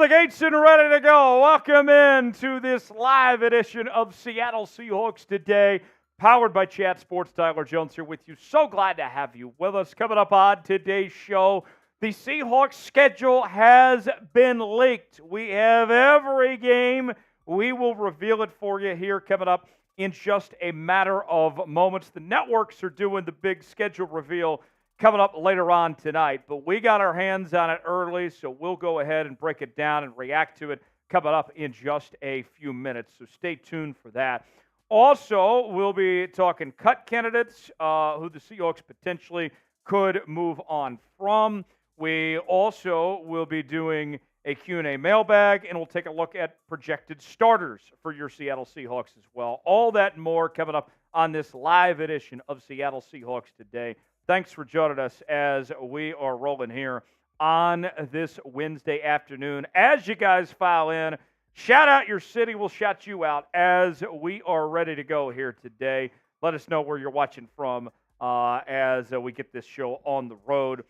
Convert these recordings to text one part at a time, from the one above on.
of the gates and ready to go. Welcome in to this live edition of Seattle Seahawks Today, powered by Chat Sports. Tyler Jones here with you. So glad to have you with us. Coming up on today's show, the Seahawks schedule has been leaked. We have every game. We will reveal it for you here coming up in just a matter of moments. The networks are doing the big schedule reveal coming up later on tonight, but we got our hands on it early, so we'll go ahead and break it down and react to it coming up in just a few minutes, so stay tuned for that. Also, we'll be talking cut candidates who the Seahawks potentially could move on from. We also will be doing a Q&A mailbag, and we'll take a look at projected starters for your Seattle Seahawks as well. All that and more coming up on this live edition of Seattle Seahawks Today. Thanks for joining us as we are rolling here on this Wednesday afternoon. As you guys file in, shout out your city. We'll shout you out as we are ready to go here today. Let us know where you're watching from as we get this show on the road.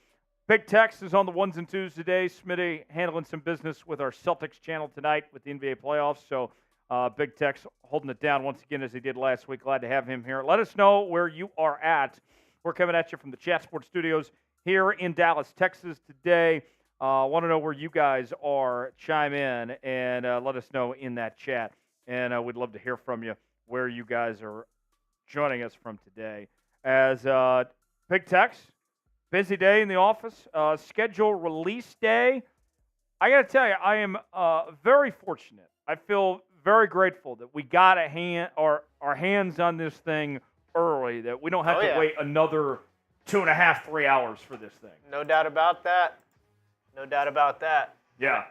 Big Tex is on the ones and twos today. Smitty handling some business with our Celtics channel tonight with the NBA playoffs. So Big Tex holding it down once again as he did last week. Glad to have him here. Let us know where you are at. We're coming at you from the Chat Sports Studios here in Dallas, Texas today. Want to know where you guys are. Chime in and let us know in that chat. And we'd love to hear from you where you guys are joining us from today. As Big Tex, busy day in the office. Schedule release day. I got to tell you, I am very fortunate. I feel very grateful that we got our hands on this thing early, that we don't have to wait another 2.5, 3 hours for this thing. No doubt about that. No doubt about that. Yeah.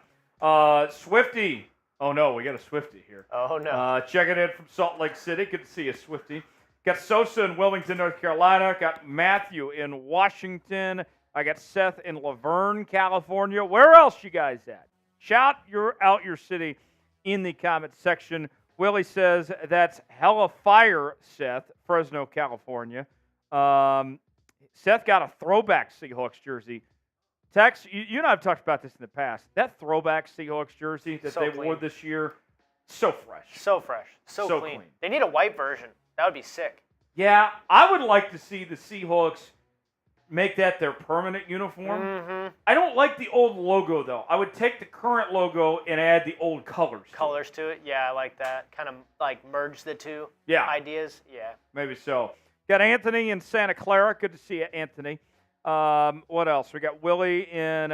Swifty. Oh, no, we got a Swifty here. Oh, no. Checking in from Salt Lake City. Good to see you, Swifty. Got Sosa in Wilmington, North Carolina. Got Matthew in Washington. I got Seth in Laverne, California. Where else you guys at? Shout out your city in the comment section. Willie says that's hella fire, Seth, Fresno, California. Seth got a throwback Seahawks jersey. Tex, you and I have talked about this in the past. That throwback Seahawks jersey that they wore this year, so fresh. So fresh. So clean. They need a white version. That would be sick. Yeah, I would like to see the Seahawks make that their permanent uniform. Mm-hmm. I don't like the old logo, though. I would take the current logo and add the old colors to it. Yeah, I like that. Kind of like merge the two ideas. Yeah. Maybe so. Got Anthony in Santa Clara. Good to see you, Anthony. What else? We got Willie in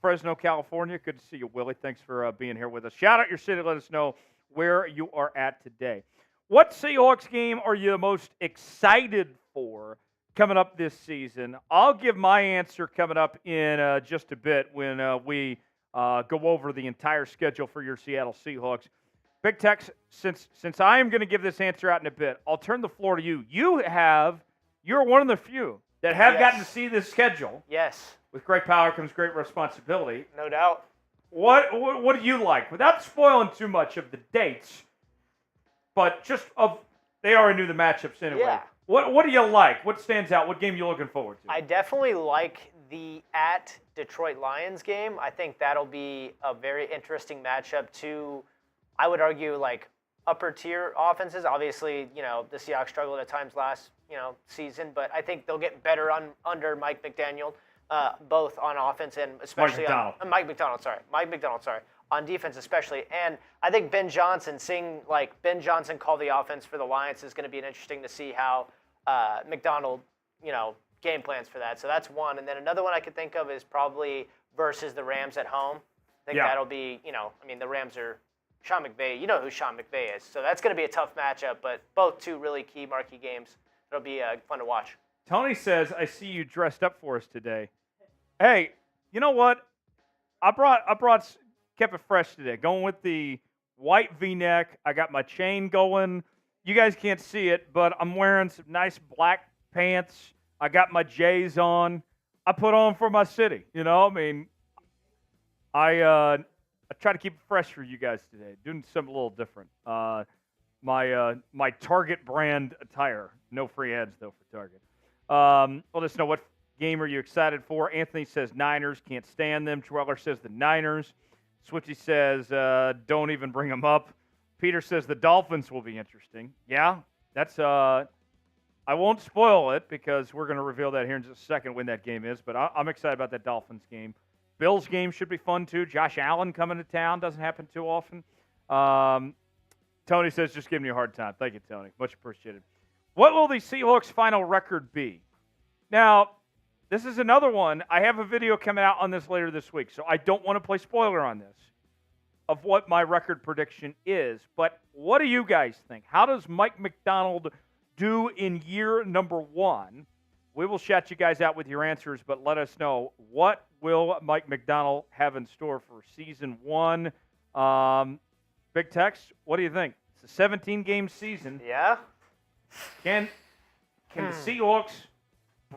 Fresno, California. Good to see you, Willie. Thanks for being here with us. Shout out your city. Let us know where you are at today. What Seahawks game are you most excited for coming up this season? I'll give my answer coming up in just a bit when we go over the entire schedule for your Seattle Seahawks. Big Tex, since I am going to give this answer out in a bit, I'll turn the floor to you. You're one of the few that have gotten to see this schedule. Yes. With great power comes great responsibility. No doubt. What do you like? Without spoiling too much of the dates, but just they already knew the matchups anyway. Yeah. What do you like? What stands out? What game are you looking forward to? I definitely like the at Detroit Lions game. I think that'll be a very interesting matchup to, I would argue, like upper tier offenses. Obviously, the Seahawks struggled at times last, season, but I think they'll get better under Mike McDaniel, both on offense and especially Mike McDonald, on defense especially. And I think seeing Ben Johnson call the offense for the Lions is going to be interesting to see how McDonald, game plans for that. So that's one. And then another one I could think of is probably versus the Rams at home. I think that'll be, the Rams are Sean McVay. You know who Sean McVay is. So that's going to be a tough matchup, but both two really key marquee games. It'll be fun to watch. Tony says, I see you dressed up for us today. Hey, you know what? I kept it fresh today. Going with the white V-neck. I got my chain going. You guys can't see it, but I'm wearing some nice black pants. I got my J's on. I put on for my city. I try to keep it fresh for you guys today. Doing something a little different. My Target brand attire. No free ads, though, for Target. Let us know what game are you excited for. Anthony says Niners. Can't stand them. Tweller says the Niners. Swifty says, don't even bring them up. Peter says the Dolphins will be interesting. Yeah, that's I won't spoil it because we're going to reveal that here in just a second when that game is, but I'm excited about that Dolphins game. Bills game should be fun too. Josh Allen coming to town doesn't happen too often. Tony says, just give me a hard time. Thank you, Tony. Much appreciated. What will the Seahawks' final record be? Now, this is another one. I have a video coming out on this later this week, so I don't want to play spoiler on this of what my record prediction is. But what do you guys think? How does Mike Macdonald do in year number 1? We will shout you guys out with your answers, but let us know, what will Mike Macdonald have in store for season 1? Big Tex, what do you think? It's a 17-game season. Yeah. Can the Seahawks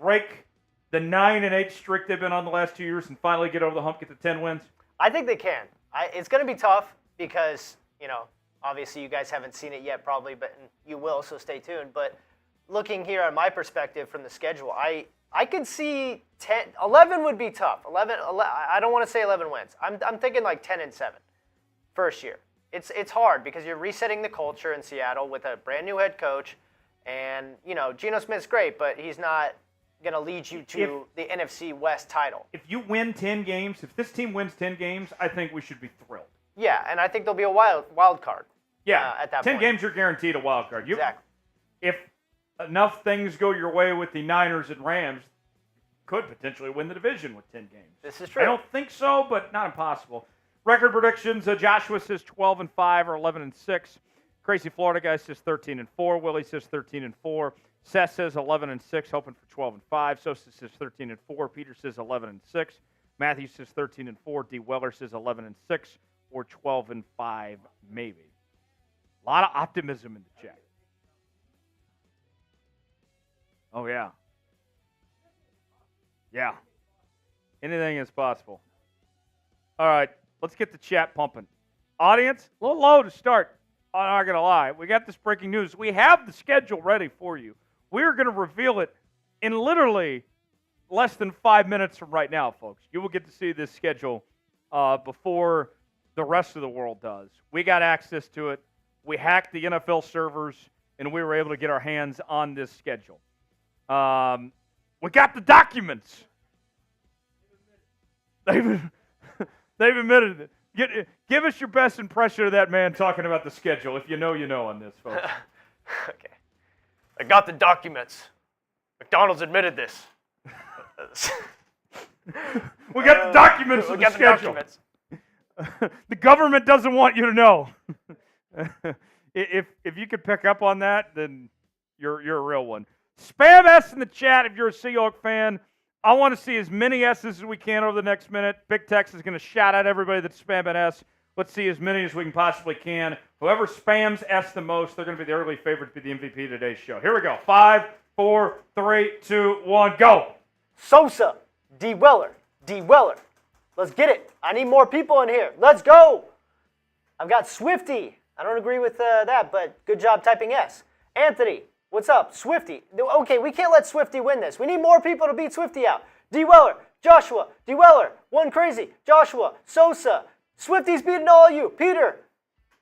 break the 9-8 streak they've been on the last 2 years and finally get over the hump, get to 10 wins? I think they can. It's going to be tough because, obviously you guys haven't seen it yet probably, but you will, so stay tuned. But looking here on my perspective from the schedule, I could see 11 would be tough. 11 I don't want to say 11 wins. I'm thinking like 10-7 first year. It's hard because you're resetting the culture in Seattle with a brand new head coach, and Geno Smith's great, but he's not going to lead you to the NFC West title. If you win 10 games, if this team wins 10 games, I think we should be thrilled. Yeah, and I think there'll be a wild card. Yeah, at that 10 point. games, you're guaranteed a wild card. Exactly. If enough things go your way with the Niners and Rams, could potentially win the division with 10 games. This is true. I don't think so, but not impossible. Record predictions, Joshua says 12-5 or 11-6. Crazy Florida guy says 13-4. Willie says 13-4. Seth says 11-6, hoping for 12-5. Sosa says 13-4. Peter says 11-6. Matthew says 13-4. D. Weller says 11-6 or 12-5 maybe. A lot of optimism in the chat. Oh, yeah. Yeah. Anything is possible. All right, let's get the chat pumping. Audience, a little low to start. I'm not going to lie. We got this breaking news. We have the schedule ready for you. We're going to reveal it in literally less than 5 minutes from right now, folks. You will get to see this schedule before the rest of the world does. We got access to it. We hacked the NFL servers, and we were able to get our hands on this schedule. We got the documents. They've admitted it. Give us your best impression of that man talking about the schedule. If you know, you know on this, folks. Okay. I got the documents. McDonald's admitted this. We got the documents of the schedule. The government doesn't want you to know. If you could pick up on that, then you're a real one. Spam S in the chat if you're a Seahawks fan. I want to see as many S's as we can over the next minute. Big Tex is going to shout out everybody that's spamming S. Let's see as many as we can possibly can. Whoever spams S the most, they're going to be the early favorite to be the MVP of today's show. Here we go. 5, 4, 3, 2, 1, go. Sosa, D. Weller. Let's get it. I need more people in here. Let's go. I've got Swifty. I don't agree with that, but good job typing S. Anthony, what's up? Swifty. Okay, we can't let Swifty win this. We need more people to beat Swifty out. D. Weller, Joshua, D. Weller, one crazy, Joshua, Sosa. Swifty's beating all of you. Peter,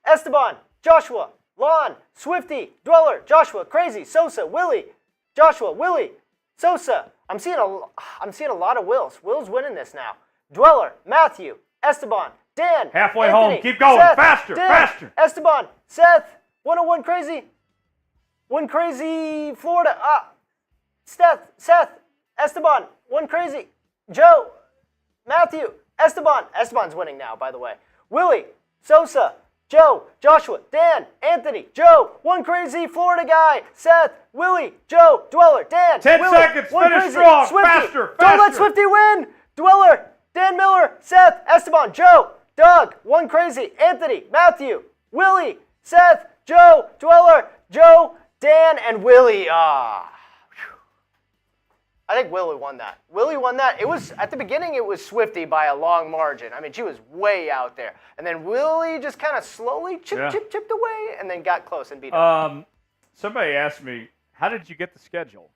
Esteban, Joshua, Lon, Swifty, Dweller, Joshua, Crazy, Sosa, Willie, Joshua, Willie, Sosa. I'm seeing a lot of Wills. Will's winning this now. Dweller, Matthew, Esteban, Dan, halfway Anthony, home. Keep going. Seth, Faster, Dan, faster. Esteban, Seth, 101 Crazy, one crazy Florida. Seth, Esteban, one crazy, Joe, Matthew, Esteban. Esteban's winning now, by the way. Willie, Sosa, Joe, Joshua, Dan, Anthony, Joe, one crazy Florida guy, Seth, Willie, Joe, Dweller, Dan, 10 Willie, seconds, one finish crazy, strong, Swifty. faster. Don't let Swifty win. Dweller, Dan Miller, Seth, Esteban, Joe, Doug, one crazy, Anthony, Matthew, Willie, Seth, Joe, Dweller, Joe, Dan, and Willie. I think Willie won that. It was, at the beginning, it was Swifty by a long margin. I mean, she was way out there. And then Willie just kind of slowly chipped away and then got close and beat him. Somebody asked me, how did you get the schedule?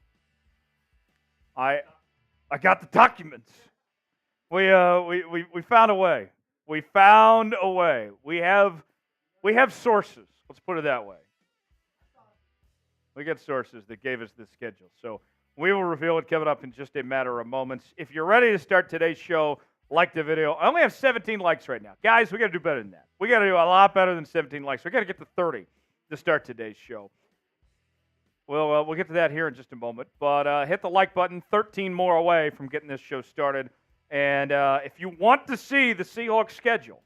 I got the documents. We found a way. We found a way. We have sources. Let's put it that way. We got sources that gave us this schedule. So we will reveal it coming up in just a matter of moments. If you're ready to start today's show, like the video. I only have 17 likes right now. Guys, we got to do better than that. We got to do a lot better than 17 likes. We got to get to 30 to start today's show. We'll get to that here in just a moment. But hit the like button. 13 more away from getting this show started. And if you want to see the Seahawks schedule,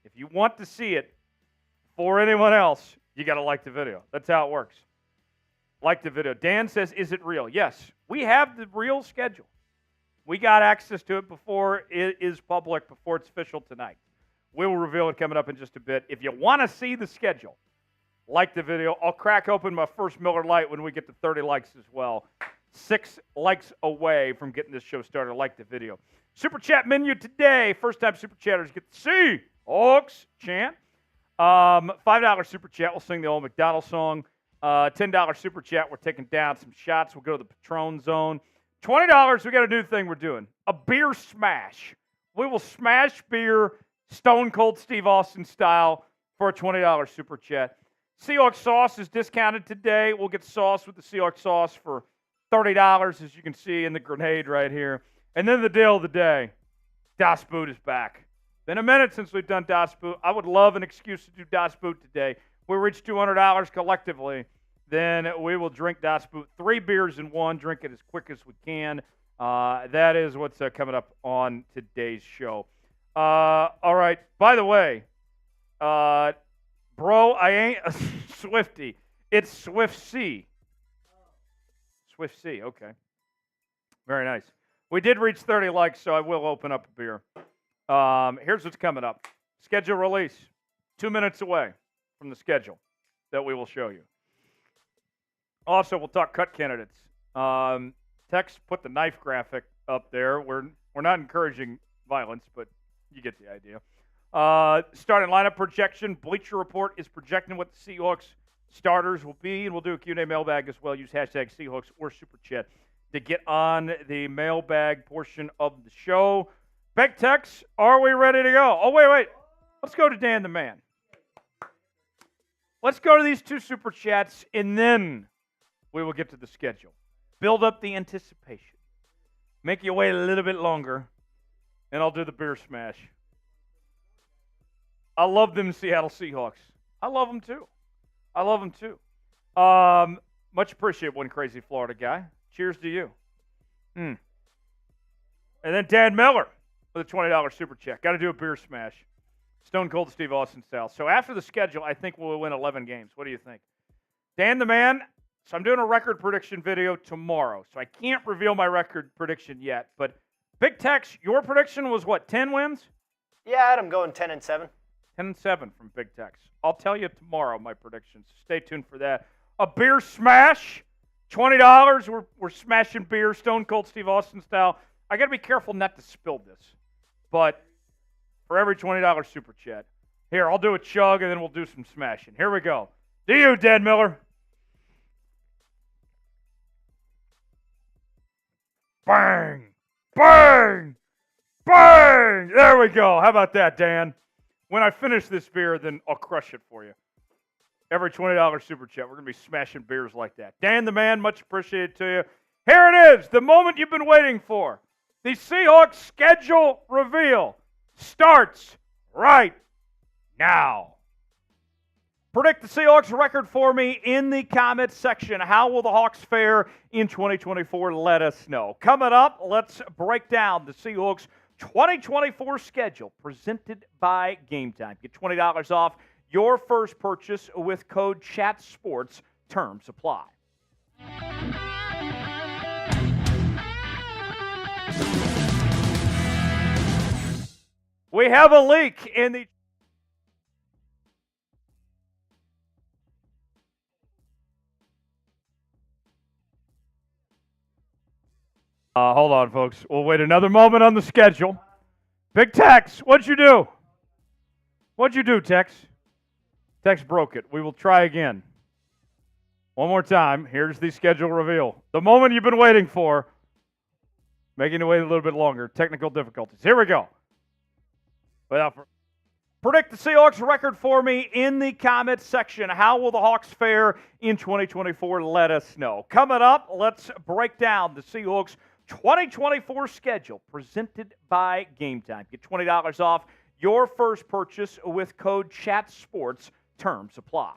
if you want to see it for anyone else, you got to like the video. That's how it works. Like the video. Dan says, is it real? Yes, we have the real schedule. We got access to it before it is public, before it's official tonight. We will reveal it coming up in just a bit. If you want to see the schedule, like the video. I'll crack open my first Miller Lite when we get to 30 likes as well. 6 likes away from getting this show started. Like the video. Super Chat menu today. First time Super Chatters get to see Hawks chant. $5 Super Chat. We'll sing the old McDonald song. $10 Super Chat. We're taking down some shots. We'll go to the Patron zone. $20, we got a new thing we're doing. A beer smash. We will smash beer Stone Cold Steve Austin style for a $20 Super Chat. Seahawks sauce is discounted today. We'll get sauce with the Seahawks sauce for $30, as you can see in the grenade right here. And then the deal of the day. Das Boot is back. Been a minute since we've done Das Boot. I would love an excuse to do Das Boot today. We reach $200 collectively. Then we will drink Das Boot. 3 beers in one. Drink it as quick as we can. That is what's coming up on today's show. All right. By the way, bro, I ain't a Swiftie. It's Swift C. Swift C. Okay. Very nice. We did reach 30 likes, so I will open up a beer. Here's what's coming up. Schedule release. 2 minutes away from the schedule that we will show you. Also, we'll talk cut candidates. Tex put the knife graphic up there. We're not encouraging violence, but you get the idea. Starting lineup projection. Bleacher Report is projecting what the Seahawks starters will be, and we'll do a Q&A mailbag as well. Use hashtag Seahawks or Super Chat to get on the mailbag portion of the show. Big Tex, are we ready to go? Oh, wait. Let's go to Dan the Man. Let's go to these 2 Super Chats, and then we will get to the schedule. Build up the anticipation. Make you wait a little bit longer, and I'll do the beer smash. I love them Seattle Seahawks. I love them too. Much appreciate one crazy Florida guy. Cheers to you. And then Dan Miller with a $20 Super Chat. Got to do a beer smash. Stone Cold Steve Austin style. So after the schedule, I think we'll win 11 games. What do you think? Dan the Man. So I'm doing a record prediction video tomorrow. So I can't reveal my record prediction yet. But Big Tex, your prediction was what, 10 wins? Yeah, I'm going 10-7. 10-7 from Big Tex. I'll tell you tomorrow my predictions. Stay tuned for that. A beer smash. $20. We're smashing beer, Stone Cold Steve Austin style. I got to be careful not to spill this. But for every $20 Super Chat. Here, I'll do a chug and then we'll do some smashing. Here we go. To you, Dan Miller. Bang! Bang! Bang! There we go. How about that, Dan? When I finish this beer, then I'll crush it for you. Every $20 Super Chat, we're going to be smashing beers like that. Dan the Man, much appreciated to you. Here it is, the moment you've been waiting for. The Seahawks schedule reveal starts right now. Predict the Seahawks record for me in the comments section. How will the Hawks fare in 2024? Let us know. Coming up, let's break down the Seahawks 2024 schedule presented by Game Time. Get $20 off your first purchase with code CHATSPORTS. Terms apply. We have a leak in the hold on, folks. We'll wait another moment on the schedule. Big Tex, what'd you do? What'd you do, Tex? Tex broke it. We will try again. One more time. Here's the schedule reveal. The moment you've been waiting for. Making you wait a little bit longer. Technical difficulties. Here we go. Without Predict the Seahawks record for me in the comments section. How will the Hawks fare in 2024? Let us know. Coming up, let's break down the Seahawks 2024 schedule presented by Game Time. Get $20 off your first purchase with code CHATSPORTS. Terms apply.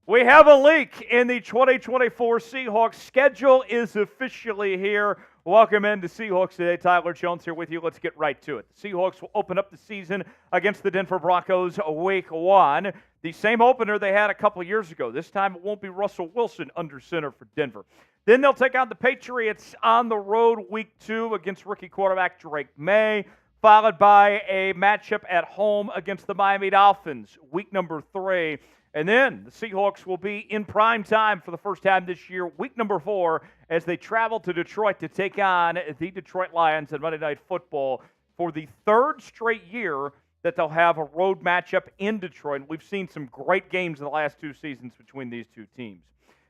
We have a leak in the 2024 Seahawks schedule is officially here. Welcome into Seahawks Today. Tyler Jones here with you. Let's get right to it. The Seahawks will open up the season against the Denver Broncos week 1. The same opener they had a couple years ago. This time it won't be Russell Wilson under center for Denver. Then they'll take on the Patriots on the road week 2 against rookie quarterback Drake May, followed by a matchup at home against the Miami Dolphins week number 3. And then the Seahawks will be in prime time for the first time this year, week number 4, as they travel to Detroit to take on the Detroit Lions on Monday Night Football for the third straight year that they'll have a road matchup in Detroit. We've seen some great games in the last 2 seasons between these two teams.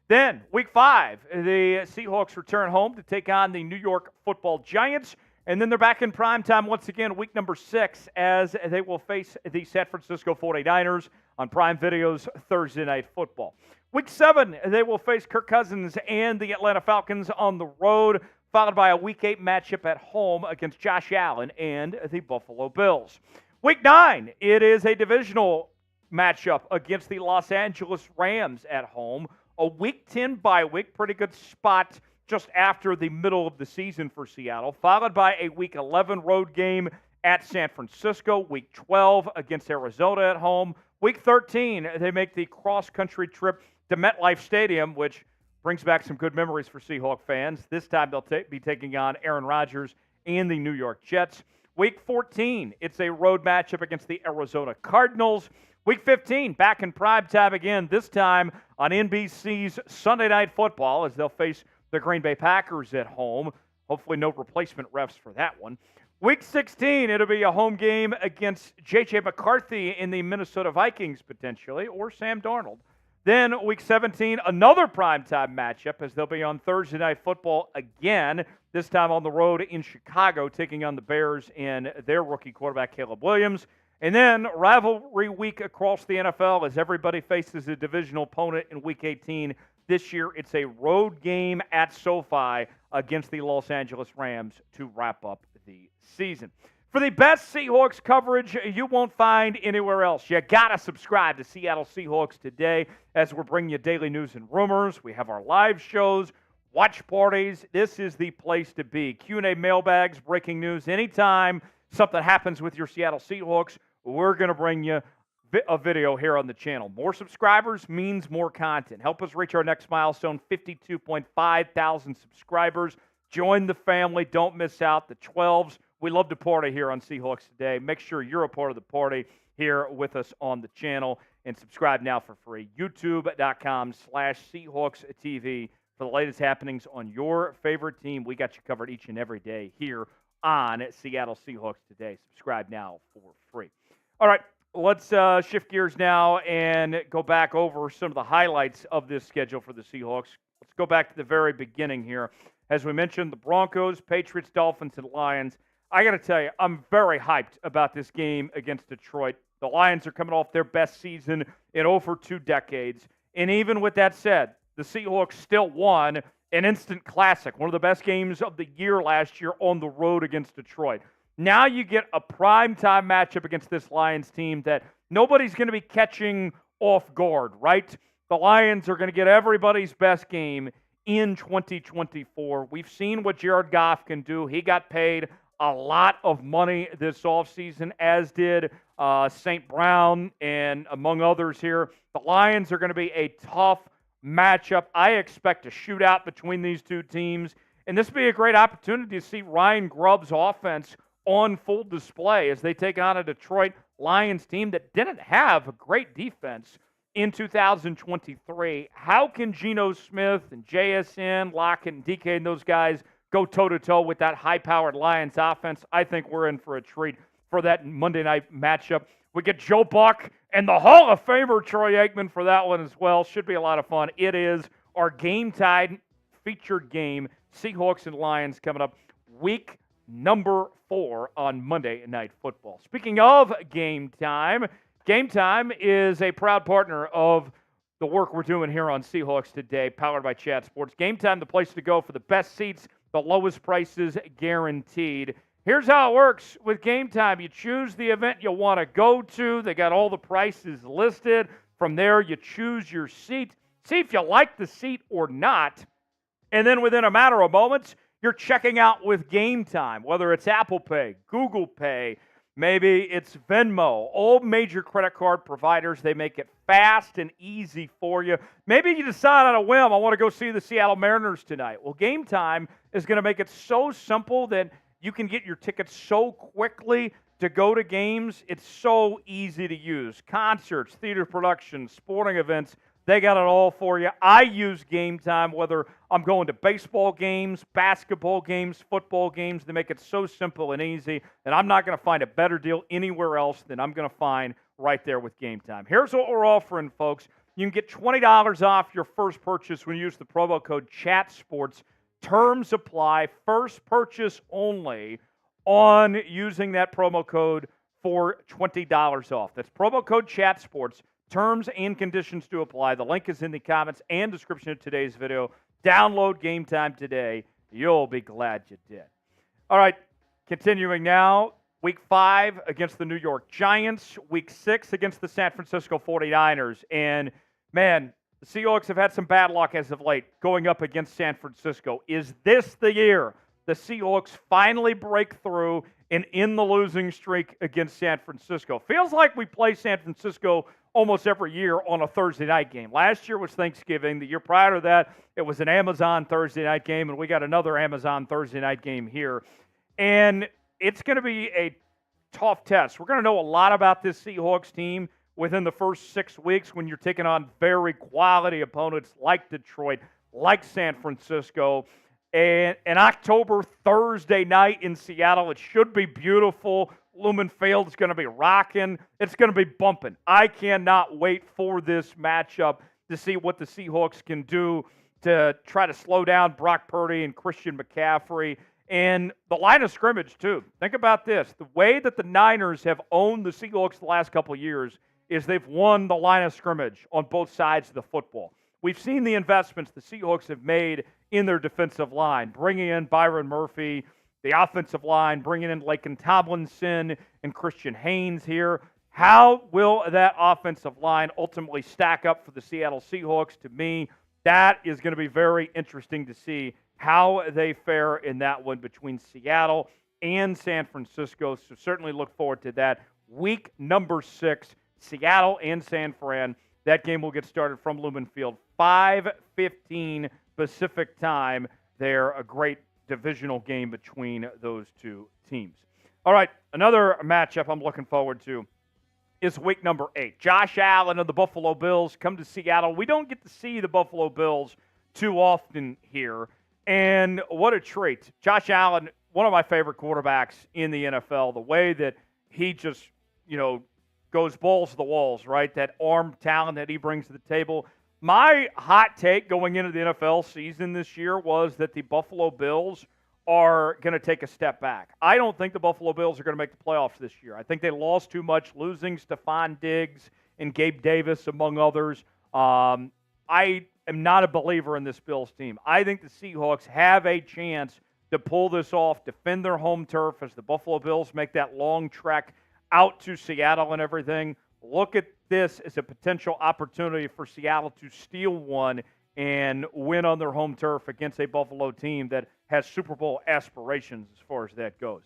Then, week 5, the Seahawks return home to take on the New York Football Giants. And then they're back in prime time once again, week number 6, as they will face the San Francisco 49ers on Prime Video's Thursday Night Football. Week 7, they will face Kirk Cousins and the Atlanta Falcons on the road, followed by a week 8 matchup at home against Josh Allen and the Buffalo Bills. Week 9, it is a divisional matchup against the Los Angeles Rams at home. A week 10 bye week, pretty good spot just after the middle of the season for Seattle, followed by a Week 11 road game at San Francisco, Week 12 against Arizona at home. Week 13, they make the cross-country trip to MetLife Stadium, which brings back some good memories for Seahawk fans. This time they'll be taking on Aaron Rodgers and the New York Jets. Week 14, it's a road matchup against the Arizona Cardinals. Week 15, back in prime time again, this time on NBC's Sunday Night Football, as they'll face the Green Bay Packers at home. Hopefully no replacement refs for that one. Week 16, it'll be a home game against J.J. McCarthy in the Minnesota Vikings, potentially, or Sam Darnold. Then Week 17, another primetime matchup, as they'll be on Thursday Night Football again, this time on the road in Chicago, taking on the Bears and their rookie quarterback, Caleb Williams. And then rivalry week across the NFL as everybody faces a divisional opponent in Week 18. This year, it's a road game at SoFi against the Los Angeles Rams to wrap up the season. For the best Seahawks coverage you won't find anywhere else, you got to subscribe to Seattle Seahawks Today as we're bringing you daily news and rumors. We have our live shows, watch parties. This is the place to be. Q&A mailbags, breaking news. Anytime something happens with your Seattle Seahawks, we're going to bring you a video here on the channel. More subscribers means more content. Help us reach our next milestone, 52.5 thousand subscribers. Join the family. Don't miss out. The 12s. We love to party here on Seahawks Today. Make sure you're a part of the party here with us on the channel and subscribe now for free. YouTube.com/Seahawks TV for the latest happenings on your favorite team. We got you covered each and every day here on Seattle Seahawks Today. Subscribe now for free. All right. Let's shift gears now and go back over some of the highlights of this schedule for the Seahawks. Let's go back to the very beginning here. As we mentioned, the Broncos, Patriots, Dolphins, and Lions. I got to tell you, I'm very hyped about this game against Detroit. The Lions are coming off their best season in over 2 decades. And even with that said, the Seahawks still won an instant classic, one of the best games of the year last year on the road against Detroit. Now you get a primetime matchup against this Lions team that nobody's going to be catching off guard, right? The Lions are going to get everybody's best game in 2024. We've seen what Jared Goff can do. He got paid a lot of money this offseason, as did St. Brown and among others here. The Lions are going to be a tough matchup. I expect a shootout between these two teams, and this will be a great opportunity to see Ryan Grubb's offense on full display as they take on a Detroit Lions team that didn't have a great defense in 2023. How can Geno Smith and JSN, Lockett, and DK and those guys go toe-to-toe with that high-powered Lions offense? I think we're in for a treat for that Monday night matchup. We get Joe Buck and the Hall of Famer Troy Aikman for that one as well. Should be a lot of fun. It is our game time featured game. Seahawks and Lions coming up week number 4 on Monday Night Football. Speaking of Game Time is a proud partner of the work we're doing here on Seahawks Today, powered by Chat Sports. Game Time, the place to go for the best seats, the lowest prices guaranteed. Here's how it works with Game Time. You choose the event you want to go to. They got all the prices listed. From there, you choose your seat. See if you like the seat or not. And then within a matter of moments, you're checking out with Game Time, whether it's Apple Pay, Google Pay, maybe it's Venmo. All major credit card providers, they make it fast and easy for you. Maybe you decide on a whim, I want to go see the Seattle Mariners tonight. Well, Game Time is going to make it so simple that you can get your tickets so quickly to go to games. It's so easy to use. Concerts, theater productions, sporting events, they got it all for you. I use Game Time whether I'm going to baseball games, basketball games, football games. They make it so simple and easy, and I'm not going to find a better deal anywhere else than I'm going to find right there with Game Time. Here's what we're offering, folks. You can get $20 off your first purchase when you use the promo code CHATSPORTS. Terms apply. First purchase only on using that promo code for $20 off. That's promo code CHATSPORTS. Terms and conditions to apply. The link is in the comments and description of today's video. Download Game Time today. You'll be glad you did. All right, continuing now. Week 5 against the New York Giants. Week 6 against the San Francisco 49ers. And, man, the Seahawks have had some bad luck as of late going up against San Francisco. Is this the year the Seahawks finally break through and end the losing streak against San Francisco? Feels like we play San Francisco almost every year on a Thursday night game. Last year was Thanksgiving. The year prior to that, it was an Amazon Thursday night game, and we got another Amazon Thursday night game here. And it's going to be a tough test. We're going to know a lot about this Seahawks team within the first 6 weeks when you're taking on very quality opponents like Detroit, like San Francisco. And an October Thursday night in Seattle, it should be beautiful. Lumen Field's going to be rocking. It's going to be bumping. I cannot wait for this matchup to see what the Seahawks can do to try to slow down Brock Purdy and Christian McCaffrey. And the line of scrimmage, too. Think about this. The way that the Niners have owned the Seahawks the last couple of years is they've won the line of scrimmage on both sides of the football. We've seen the investments the Seahawks have made in their defensive line, bringing in Byron Murphy, the offensive line, bringing in Laken Tomlinson and Christian Haynes here. How will that offensive line ultimately stack up for the Seattle Seahawks? To me, that is going to be very interesting to see how they fare in that one between Seattle and San Francisco. So certainly look forward to that. Week number 6, Seattle and San Fran. That game will get started from Lumen Field, 5:15 Pacific time. They're a great divisional game between those two teams. All right, another matchup I'm looking forward to is week number 8. Josh Allen of the Buffalo Bills come to Seattle. We don't get to see the Buffalo Bills too often here, and what a treat. Josh Allen, one of my favorite quarterbacks in the NFL, the way that he just, goes balls to the walls, right? That arm talent that he brings to the table. My hot take going into the NFL season this year was that the Buffalo Bills are going to take a step back. I don't think the Buffalo Bills are going to make the playoffs this year. I think they lost too much, losing Stephon Diggs and Gabe Davis, among others. I am not a believer in this Bills team. I think the Seahawks have a chance to pull this off, defend their home turf as the Buffalo Bills make that long trek out to Seattle and everything. Look at this as a potential opportunity for Seattle to steal one and win on their home turf against a Buffalo team that has Super Bowl aspirations as far as that goes.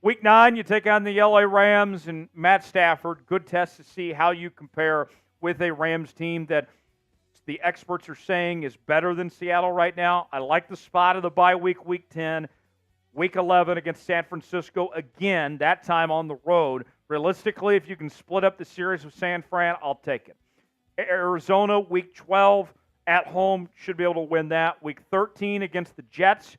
Week 9, you take on the LA Rams and Matt Stafford. Good test to see how you compare with a Rams team that the experts are saying is better than Seattle right now. I like the spot of the bye week, week 10. Week 11 against San Francisco again, that time on the road. Realistically, if you can split up the series with San Fran, I'll take it. Arizona, week 12 at home, should be able to win that. Week 13 against the Jets.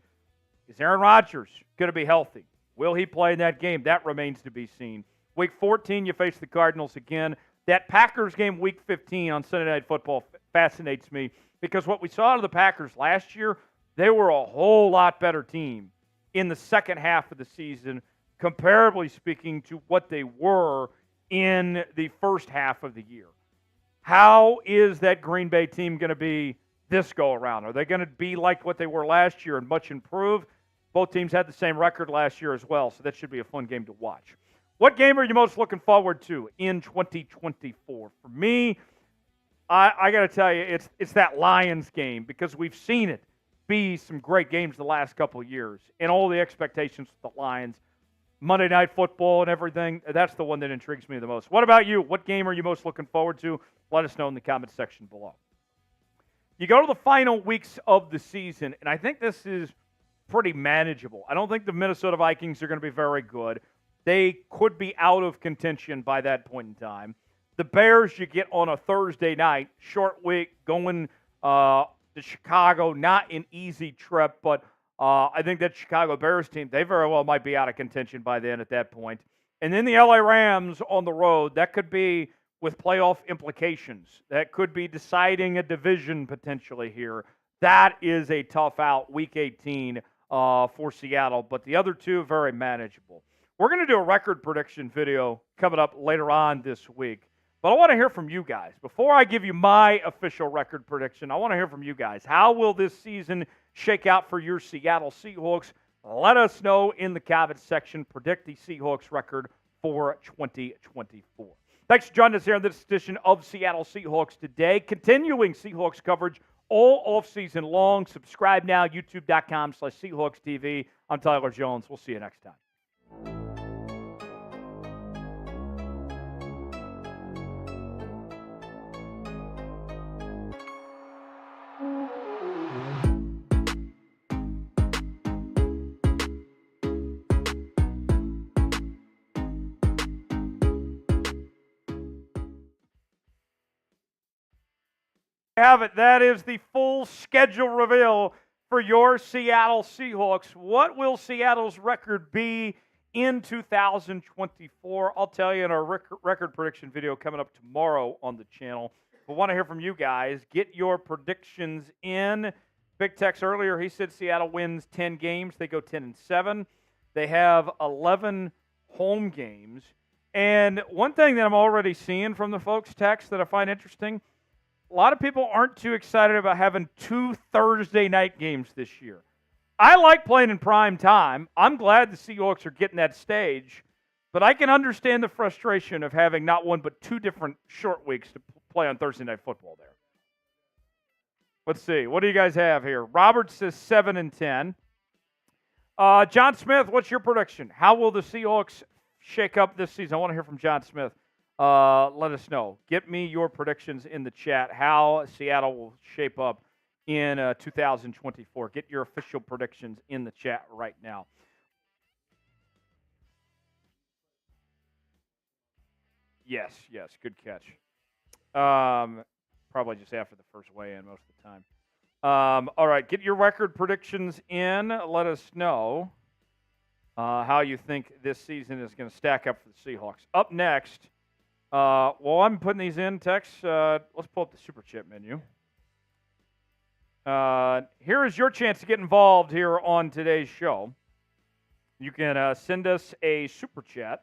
Is Aaron Rodgers going to be healthy? Will he play in that game? That remains to be seen. Week 14, you face the Cardinals again. That Packers game, week 15 on Sunday Night Football, fascinates me because what we saw out of the Packers last year, they were a whole lot better team in the second half of the season, comparably speaking to what they were in the first half of the year. How is that Green Bay team going to be this go-around? Are they going to be like what they were last year and much improved? Both teams had the same record last year as well, so that should be a fun game to watch. What game are you most looking forward to in 2024? For me, I got to tell you, it's that Lions game, because we've seen it be some great games the last couple of years, and all the expectations with the Lions, Monday Night Football and everything. That's the one that intrigues me the most. What about you? What game are you most looking forward to? Let us know in the comment section below. You go to the final weeks of the season, and I think this is pretty manageable. I don't think the Minnesota Vikings are going to be very good. They could be out of contention by that point in time. The Bears you get on a Thursday night, short week, going to Chicago, not an easy trip, but I think that Chicago Bears team, they very well might be out of contention by then at that point. And then the LA Rams on the road, that could be with playoff implications. That could be deciding a division potentially here. That is a tough out, Week 18 for Seattle, but the other two, very manageable. We're going to do a record prediction video coming up later on this week. But I want to hear from you guys. Before I give you my official record prediction, I want to hear from you guys. How will this season shake out for your Seattle Seahawks? Let us know in the comments section. Predict the Seahawks record for 2024. Thanks for joining us here on this edition of Seattle Seahawks Today. Continuing Seahawks coverage all offseason long. Subscribe now, youtube.com/SeahawksTV. I'm Tyler Jones. We'll see you next time. Have it. That is the full schedule reveal for your Seattle Seahawks. What will Seattle's record be in 2024? I'll tell you in our record prediction video coming up tomorrow on the channel. We want to hear from you guys. Get your predictions in. Big Tex earlier, he said Seattle wins 10 games. They go 10-7. They have 11 home games. And one thing that I'm already seeing from the folks' text that I find interesting, a lot of people aren't too excited about having 2 Thursday night games this year. I like playing in prime time. I'm glad the Seahawks are getting that stage, but I can understand the frustration of having not one but 2 different short weeks to play on Thursday Night Football there. Let's see. What do you guys have here? Robert says 7-10. John Smith, what's your prediction? How will the Seahawks shake up this season? I want to hear from John Smith. Let us know. Get me your predictions in the chat. How Seattle will shape up in 2024. Get your official predictions in the chat right now. Yes, good catch. Probably just after the first weigh-in most of the time. All right, get your record predictions in. Let us know how you think this season is going to stack up for the Seahawks. Up next, while I'm putting these in, Tex, let's pull up the Super Chat menu. Here is your chance to get involved here on today's show. You can send us a Super Chat.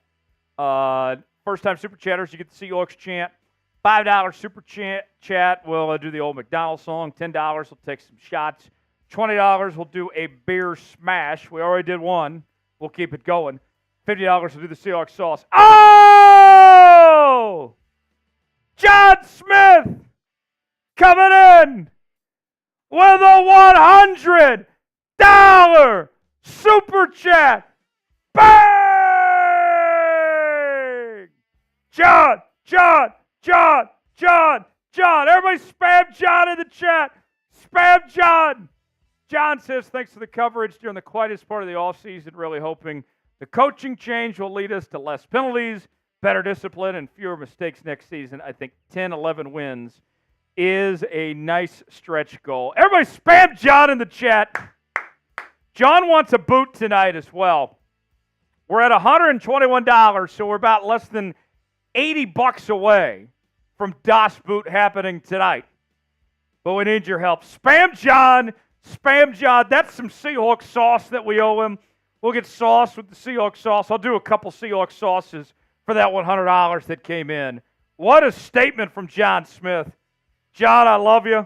First-time Super Chatters, you get the Seahawks chant. $5 Super Chat, we'll do the old McDonald's song. $10, we'll take some shots. $20, we'll do a beer smash. We already did one. We'll keep it going. $50, we'll do the Seahawks sauce. Oh! John Smith coming in with a $100 Super Chat. Bang! John! Everybody spam John in the chat. Spam John. John says, thanks for the coverage during the quietest part of the offseason. Really hoping the coaching change will lead us to less penalties, better discipline, and fewer mistakes next season. I think 10-11 wins is a nice stretch goal. Everybody spam John in the chat. John wants a boot tonight as well. We're at $121, so we're about less than $80 away from Das Boot happening tonight. But we need your help. Spam John. Spam John, that's some Seahawks sauce that we owe him. We'll get sauce with the Seahawks sauce. I'll do a couple Seahawks sauces for that $100 that came in. What a statement from John Smith. John, I love you.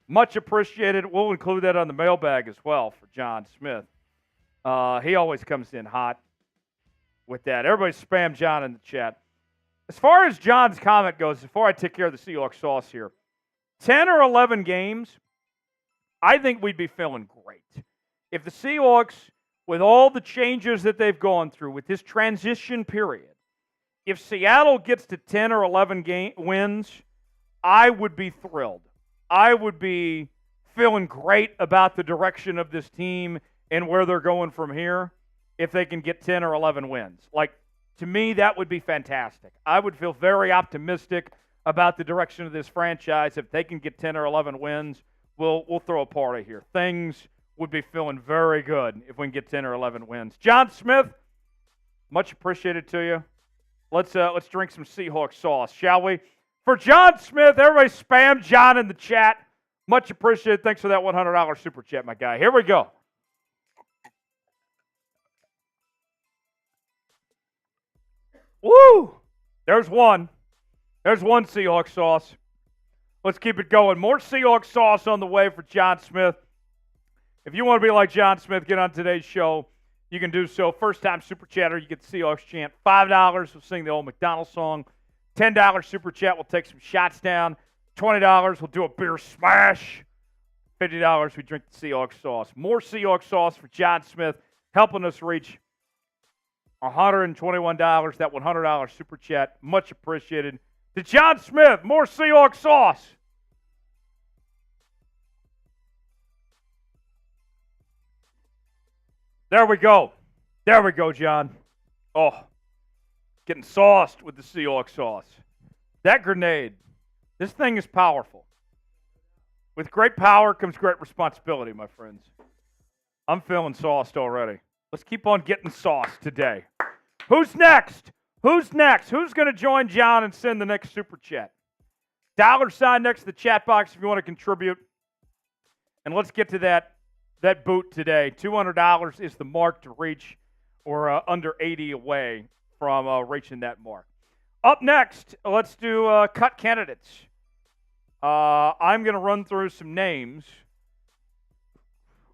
Much appreciated. We'll include that on the mailbag as well for John Smith. He always comes in hot with that. Everybody spam John in the chat. As far as John's comment goes, before I take care of the Seahawks sauce here, 10 or 11 games, I think we'd be feeling great. If the Seahawks, with all the changes that they've gone through, with this transition period, if Seattle gets to 10 or 11 wins, I would be thrilled. I would be feeling great about the direction of this team and where they're going from here if they can get 10 or 11 wins. Like, to me, that would be fantastic. I would feel very optimistic about the direction of this franchise. If they can get 10 or 11 wins, we'll throw a party here. Things would be feeling very good if we can get 10 or 11 wins. John Smith, much appreciated to you. Let's drink some Seahawks sauce, shall we? For John Smith, everybody spam John in the chat. Much appreciated. Thanks for that $100 super chat, my guy. Here we go. Woo! There's one. There's one Seahawks sauce. Let's keep it going. More Seahawks sauce on the way for John Smith. If you want to be like John Smith, get on today's show. You can do so. First-time super chatter, you get the Seahawks chant. $5, we'll sing the old McDonald's song. $10 super chat, we'll take some shots down. $20, we'll do a beer smash. $50, we drink the Seahawks sauce. More Seahawks sauce for John Smith, helping us reach $121, that $100 super chat. Much appreciated. To John Smith, more Seahawks sauce. There we go. There we go, John. Oh, getting sauced with the Seahawks sauce. That grenade, this thing is powerful. With great power comes great responsibility, my friends. I'm feeling sauced already. Let's keep on getting sauced today. Who's next? Who's next? Who's going to join John and send the next super chat? $sign next to the chat box if you want to contribute. And let's get to that boot today. $200 is the mark to reach, or under 80 away from reaching that mark. Up next, let's do cut candidates. I'm going to run through some names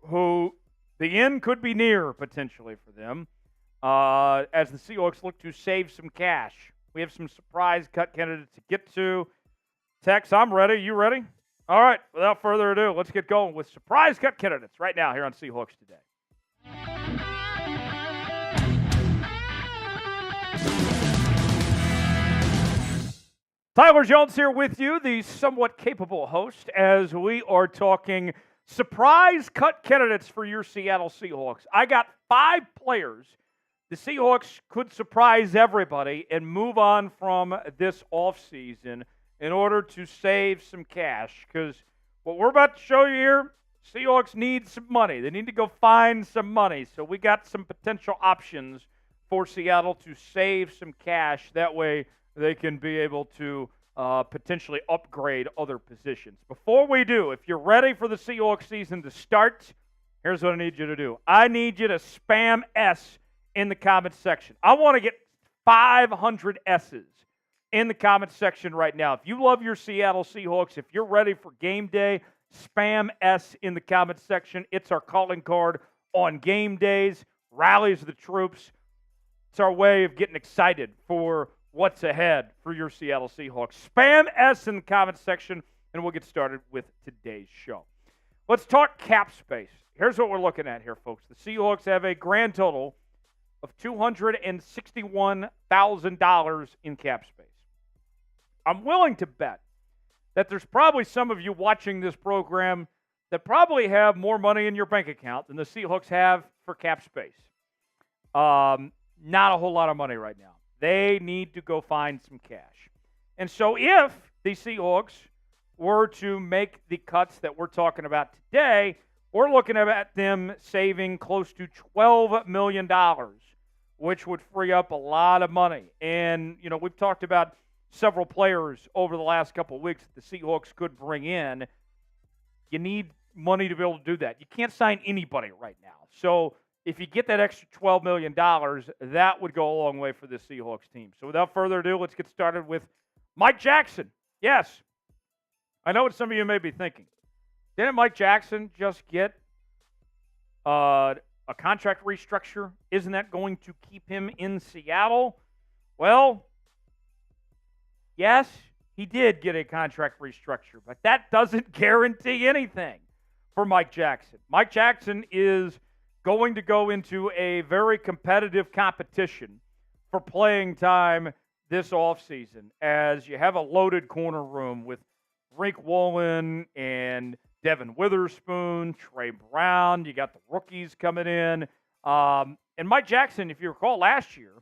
who the end could be near, potentially, for them, as the Seahawks look to save some cash. We have some surprise cut candidates to get to. Tex, I'm ready. You ready? All right, without further ado, let's get going with surprise cut candidates right now here on Seahawks Today. Tyler Jones here with you, the somewhat capable host, as we are talking surprise cut candidates for your Seattle Seahawks. I got 5 players the Seahawks could surprise everybody and move on from this offseason in order to save some cash. Because what we're about to show you here, Seahawks need some money. They need to go find some money. So we got some potential options for Seattle to save some cash. That way they can be able to potentially upgrade other positions. Before we do, if you're ready for the Seahawks season to start, here's what I need you to do. I need you to spam S in the comments section. I want to get 500 S's in the comments section right now. If you love your Seattle Seahawks, if you're ready for game day, spam S in the comments section. It's our calling card on game days, rallies of the troops. It's our way of getting excited for what's ahead for your Seattle Seahawks. Spam S in the comments section, and we'll get started with today's show. Let's talk cap space. Here's what we're looking at here, folks. The Seahawks have a grand total of $261,000 in cap space. I'm willing to bet that there's probably some of you watching this program that probably have more money in your bank account than the Seahawks have for cap space. Not a whole lot of money right now. They need to go find some cash. And so if the Seahawks were to make the cuts that we're talking about today, we're looking at them saving close to $12 million, which would free up a lot of money. And, you know, we've talked about several players over the last couple of weeks that the Seahawks could bring in. You need money to be able to do that. You can't sign anybody right now. So if you get that extra $12 million, that would go a long way for the Seahawks team. So without further ado, let's get started with Mike Jackson. Yes, I know what some of you may be thinking. Didn't Mike Jackson just get a contract restructure? Isn't that going to keep him in Seattle? Well, yes, he did get a contract restructure, but that doesn't guarantee anything for Mike Jackson. Mike Jackson is going to go into a very competitive competition for playing time this offseason, as you have a loaded corner room with Rick Woolen and Devin Witherspoon, Trey Brown. You got the rookies coming in. And Mike Jackson, if you recall last year,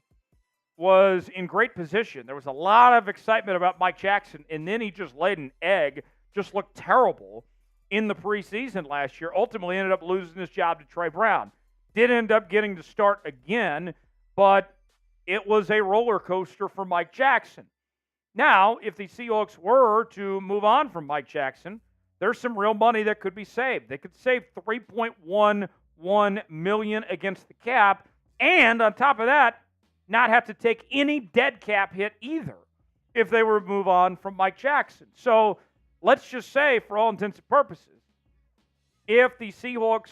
was in great position. There was a lot of excitement about Mike Jackson, and then he just laid an egg, just looked terrible in the preseason last year. Ultimately ended up losing his job to Trey Brown. Did end up getting to start again, but it was a roller coaster for Mike Jackson. Now, if the Seahawks were to move on from Mike Jackson, there's some real money that could be saved. They could save $3.11 million against the cap, and on top of that, not have to take any dead cap hit either if they were to move on from Mike Jackson. So let's just say, for all intents and purposes, if the Seahawks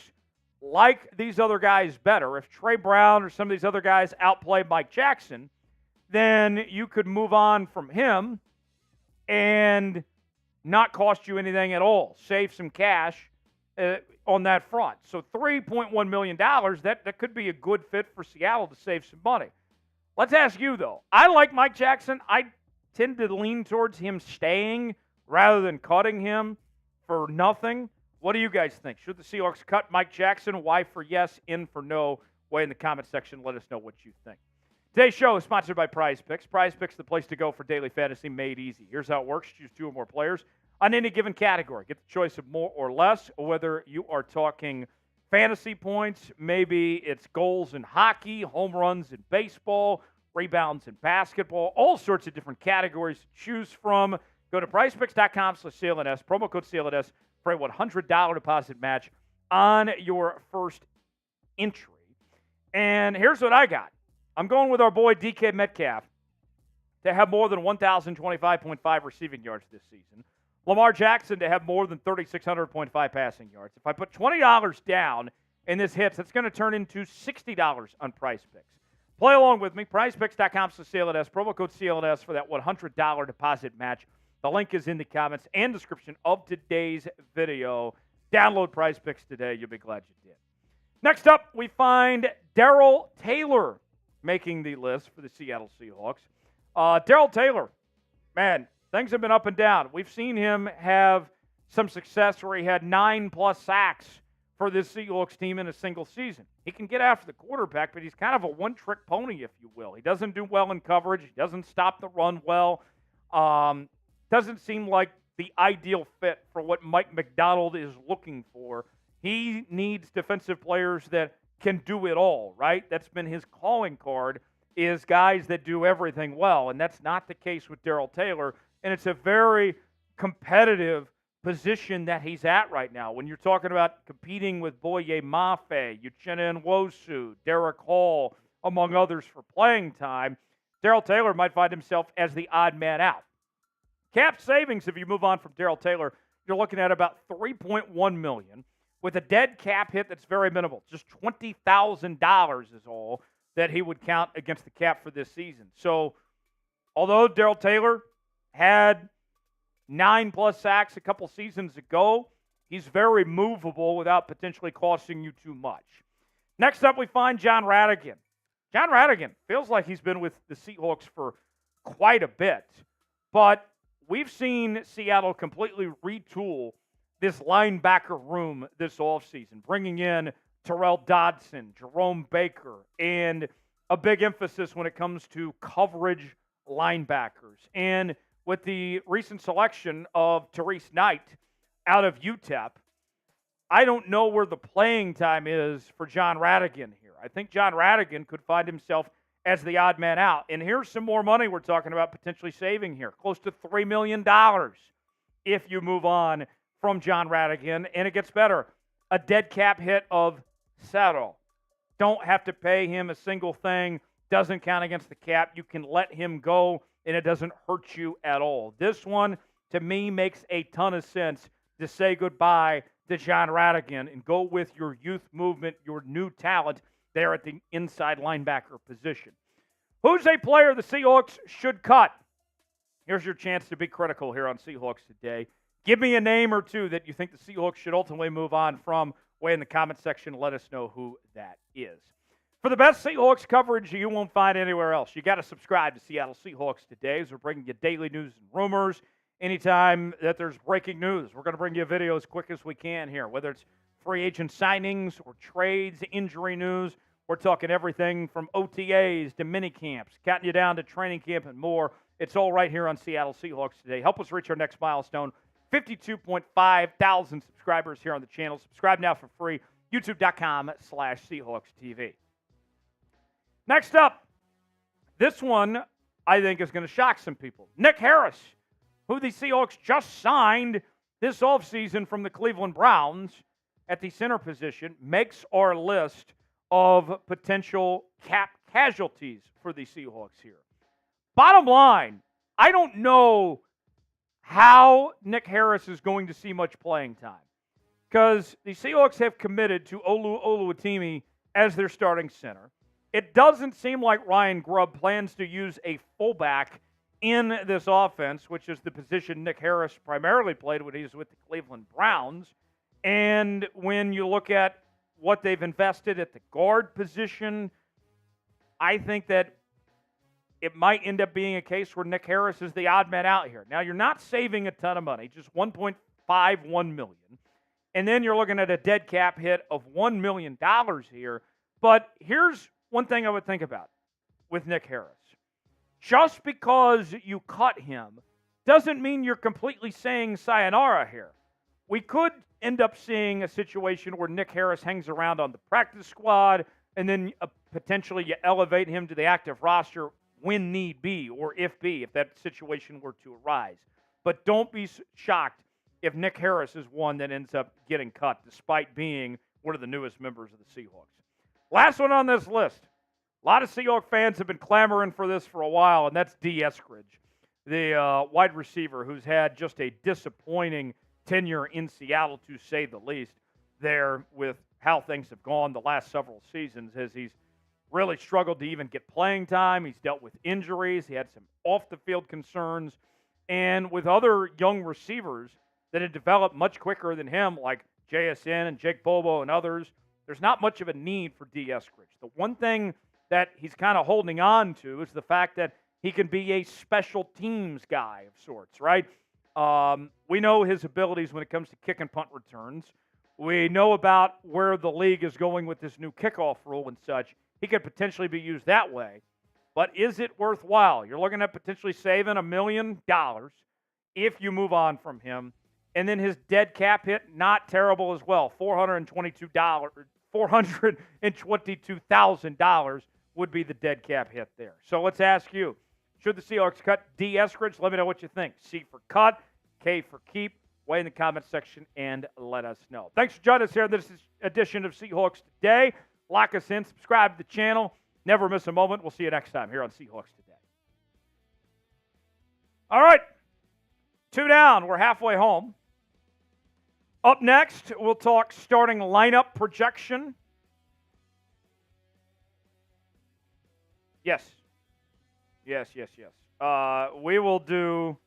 like these other guys better, if Trey Brown or some of these other guys outplay Mike Jackson, then you could move on from him and not cost you anything at all. Save some cash on that front. So $3.1 million, that could be a good fit for Seattle to save some money. Let's ask you, though. I like Mike Jackson. I tend to lean towards him staying rather than cutting him for nothing. What do you guys think? Should the Seahawks cut Mike Jackson? Y for yes, in for no. Way in the comment section. Let us know what you think. Today's show is sponsored by Prize Picks. Prize Picks, the place to go for daily fantasy made easy. Here's how it works. Choose two or more players on any given category. Get the choice of more or less, whether you are talking fantasy points, maybe it's goals in hockey, home runs in baseball, rebounds in basketball, all sorts of different categories to choose from. Go to prizepicks.com/CLNS, promo code CLNS for a $100 deposit match on your first entry. And here's what I got. I'm going with our boy DK Metcalf to have more than 1,025.5 receiving yards this season. Lamar Jackson to have more than 3,600.5 passing yards. If I put $20 down and this hits, it's going to turn into $60 on Prize Picks. Play along with me. PrizePicks.com/CLNS. Promo code CLNS for that $100 deposit match. The link is in the comments and description of today's video. Download Prize Picks today. You'll be glad you did. Next up, we find Darrell Taylor making the list for the Seattle Seahawks. Darrell Taylor, man, things have been up and down. We've seen him have some success where he had 9+ sacks for this Seahawks team in a single season. He can get after the quarterback, but he's kind of a one-trick pony, if you will. He doesn't do well in coverage. He doesn't stop the run well. Doesn't seem like the ideal fit for what Mike Macdonald is looking for. He needs defensive players that can do it all, right? That's been his calling card, is guys that do everything well, and that's not the case with Darrell Taylor, and it's a very competitive position that he's at right now. When you're talking about competing with Boye Mafe, Uchenna Nwosu, Derek Hall, among others for playing time, Darrell Taylor might find himself as the odd man out. Cap savings, if you move on from Darrell Taylor, you're looking at about $3.1 million with a dead cap hit that's very minimal. Just $20,000 is all that he would count against the cap for this season. So, although Darrell Taylor had 9+ sacks a couple seasons ago, he's very movable without potentially costing you too much. Next up, we find John Radigan. John Radigan feels like he's been with the Seahawks for quite a bit, but we've seen Seattle completely retool this linebacker room this offseason, bringing in Terrell Dodson, Jerome Baker, and a big emphasis when it comes to coverage linebackers. And with the recent selection of Therese Knight out of UTEP, I don't know where the playing time is for John Radigan here. I think John Radigan could find himself as the odd man out. And here's some more money we're talking about potentially saving here. Close to $3 million if you move on from John Radigan, and it gets better. A dead cap hit of Seattle. Don't have to pay him a single thing. Doesn't count against the cap. You can let him go, and it doesn't hurt you at all. This one, to me, makes a ton of sense to say goodbye to John Radigan and go with your youth movement, your new talent there at the inside linebacker position. Who's a player the Seahawks should cut? Here's your chance to be critical here on Seahawks Today. Give me a name or two that you think the Seahawks should ultimately move on from. Way in the comment section, let us know who that is. For the best Seahawks coverage you won't find anywhere else, you got to subscribe to Seattle Seahawks Today, as we're bringing you daily news and rumors. Anytime that there's breaking news, we're going to bring you a video as quick as we can here, whether it's free agent signings or trades, injury news. We're talking everything from OTAs to mini camps, counting you down to training camp and more. It's all right here on Seattle Seahawks Today. Help us reach our next milestone, 52.5 thousand subscribers here on the channel. Subscribe now for free, youtube.com/SeahawksTV. Next up, this one I think is going to shock some people. Nick Harris, who the Seahawks just signed this offseason from the Cleveland Browns at the center position, makes our list of potential cap casualties for the Seahawks here. Bottom line, I don't know how Nick Harris is going to see much playing time, because the Seahawks have committed to Olu Oluwatimi as their starting center. It doesn't seem like Ryan Grubb plans to use a fullback in this offense, which is the position Nick Harris primarily played when he was with the Cleveland Browns. And when you look at what they've invested at the guard position, I think that it might end up being a case where Nick Harris is the odd man out here. Now, you're not saving a ton of money, just $1.51 million. And then you're looking at a dead cap hit of $1 million here. But here's one thing I would think about with Nick Harris. Just because you cut him doesn't mean you're completely saying sayonara here. We could end up seeing a situation where Nick Harris hangs around on the practice squad, and then potentially you elevate him to the active roster when need be, or if that situation were to arise. But don't be shocked if Nick Harris is one that ends up getting cut, despite being one of the newest members of the Seahawks. Last one on this list. A lot of Seahawks fans have been clamoring for this for a while, and that's D. Eskridge, the wide receiver who's had just a disappointing tenure in Seattle, to say the least, there with how things have gone the last several seasons, as he's really struggled to even get playing time. He's dealt with injuries. He had some off-the-field concerns. And with other young receivers that had developed much quicker than him, like JSN and Jake Bobo and others, there's not much of a need for D. Eskridge. The one thing that he's kind of holding on to is the fact that he can be a special teams guy of sorts, right? We know his abilities when it comes to kick and punt returns. We know about where the league is going with this new kickoff rule and such. He could potentially be used that way. But is it worthwhile? You're looking at potentially saving $1 million if you move on from him. And then his dead cap hit, not terrible as well. $422,000 would be the dead cap hit there. So let's ask you, should the Seahawks cut D. Eskridge? Let me know what you think. C for cut, K for keep. Weigh in the comment section and let us know. Thanks for joining us here in this edition of Seahawks Today. Lock us in, subscribe to the channel. Never miss a moment. We'll see you next time here on Seahawks Today. All right, 2 down. We're halfway home. Up next, we'll talk starting lineup projection. Yes. We will do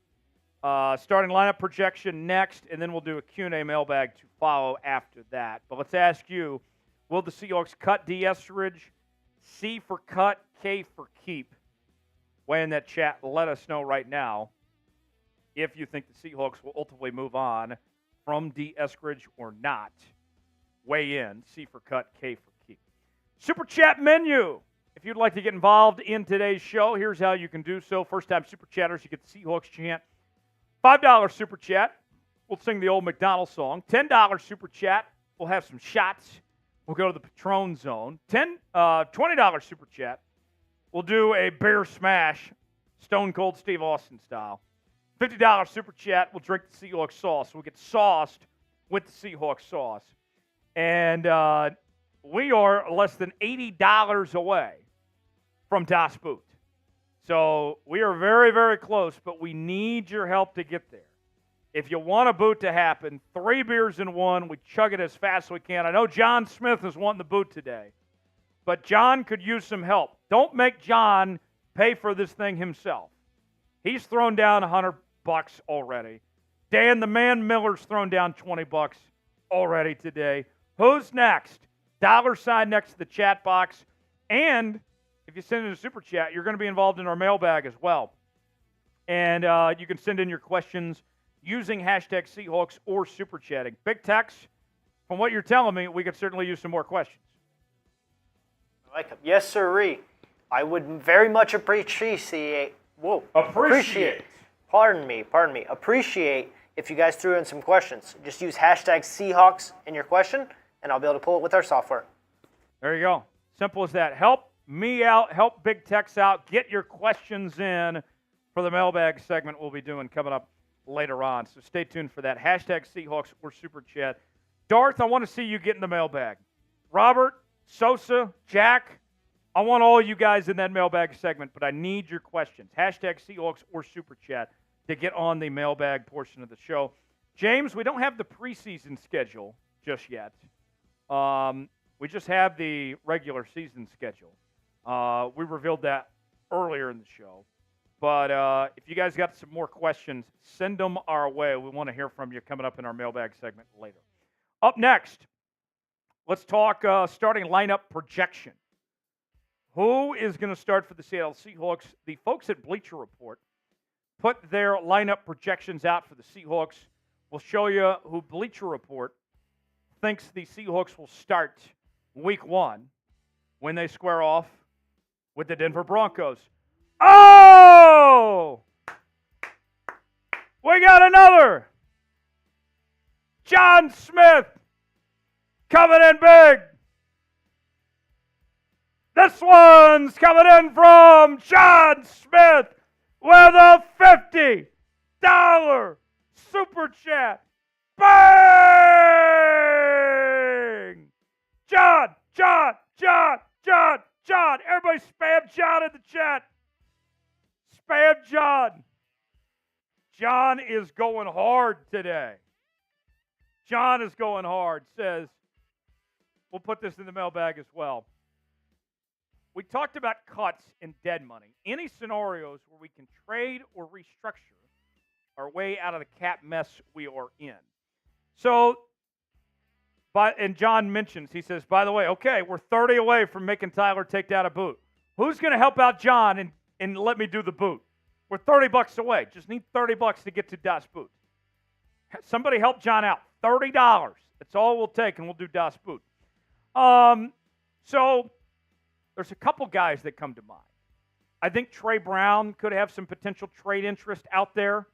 starting lineup projection next, and then we'll do a Q&A mailbag to follow after that. But let's ask you, will the Seahawks cut D. Eskridge? C for cut, K for keep. Weigh in that chat. Let us know right now if you think the Seahawks will ultimately move on from D. Eskridge or not. Weigh in. C for cut, K for keep. Super chat menu. If you'd like to get involved in today's show, here's how you can do so. First-time super chatters, you get the Seahawks chant. $5 super chat, we'll sing the old McDonald's song. $10 super chat, we'll have some shots. We'll go to the Patron zone. $20 super chat, we'll do a bear smash, Stone Cold Steve Austin style. $50 super chat. We'll drink the Seahawks sauce. We'll get sauced with the Seahawks sauce. And we are less than $80 away from Das Boot. So we are very, very close, but we need your help to get there. If you want a boot to happen, 3 beers in one, we chug it as fast as we can. I know John Smith is wanting the boot today, but John could use some help. Don't make John pay for this thing himself. He's thrown down $100 already. Dan the Man Miller's thrown down $20 already today. Who's next? $sign next to the chat box. And if you send in a super chat, you're going to be involved in our mailbag as well. And you can send in your questions using hashtag Seahawks or super chatting. Big Tex, from what you're telling me, we could certainly use some more questions. I like them. Yes, sirree. I would very much appreciate. Appreciate. Pardon me. Appreciate if you guys threw in some questions. Just use hashtag Seahawks in your question, and I'll be able to pull it with our software. There you go. Simple as that. Help me out. Help Big Tex out. Get your questions in for the mailbag segment we'll be doing coming up later on. So stay tuned for that. Hashtag Seahawks or super chat. Darth, I want to see you get in the mailbag. Robert, Sosa, Jack, I want all you guys in that mailbag segment, but I need your questions. Hashtag Seahawks or super chat to get on the mailbag portion of the show. James, we don't have the preseason schedule just yet. We just have the regular season schedule. We revealed that earlier in the show. But if you guys got some more questions, send them our way. We want to hear from you coming up in our mailbag segment later. Up next, let's talk starting lineup projection. Who is going to start for the Seattle Seahawks? The folks at Bleacher Report put their lineup projections out for the Seahawks. We'll show you who Bleacher Report thinks the Seahawks will start week 1 when they square off with the Denver Broncos. Oh! We got another! John Smith coming in big. This one's coming in from John Smith with a $50 super chat. Bang! John! Everybody spam John in the chat. Spam John. John is going hard today. John is going hard. Says, we'll put this in the mailbag as well. We talked about cuts and dead money. Any scenarios where we can trade or restructure our way out of the cap mess we are in. So, and John mentions, he says, by the way, okay, we're 30 away from making Tyler take down a boot. Who's going to help out John and let me do the boot? We're $30 away. Just need $30 to get to Das Boot. Somebody help John out. $30. That's all we'll take, and we'll do Das Boot. So there's a couple guys that come to mind. I think Trey Brown could have some potential trade interest out there,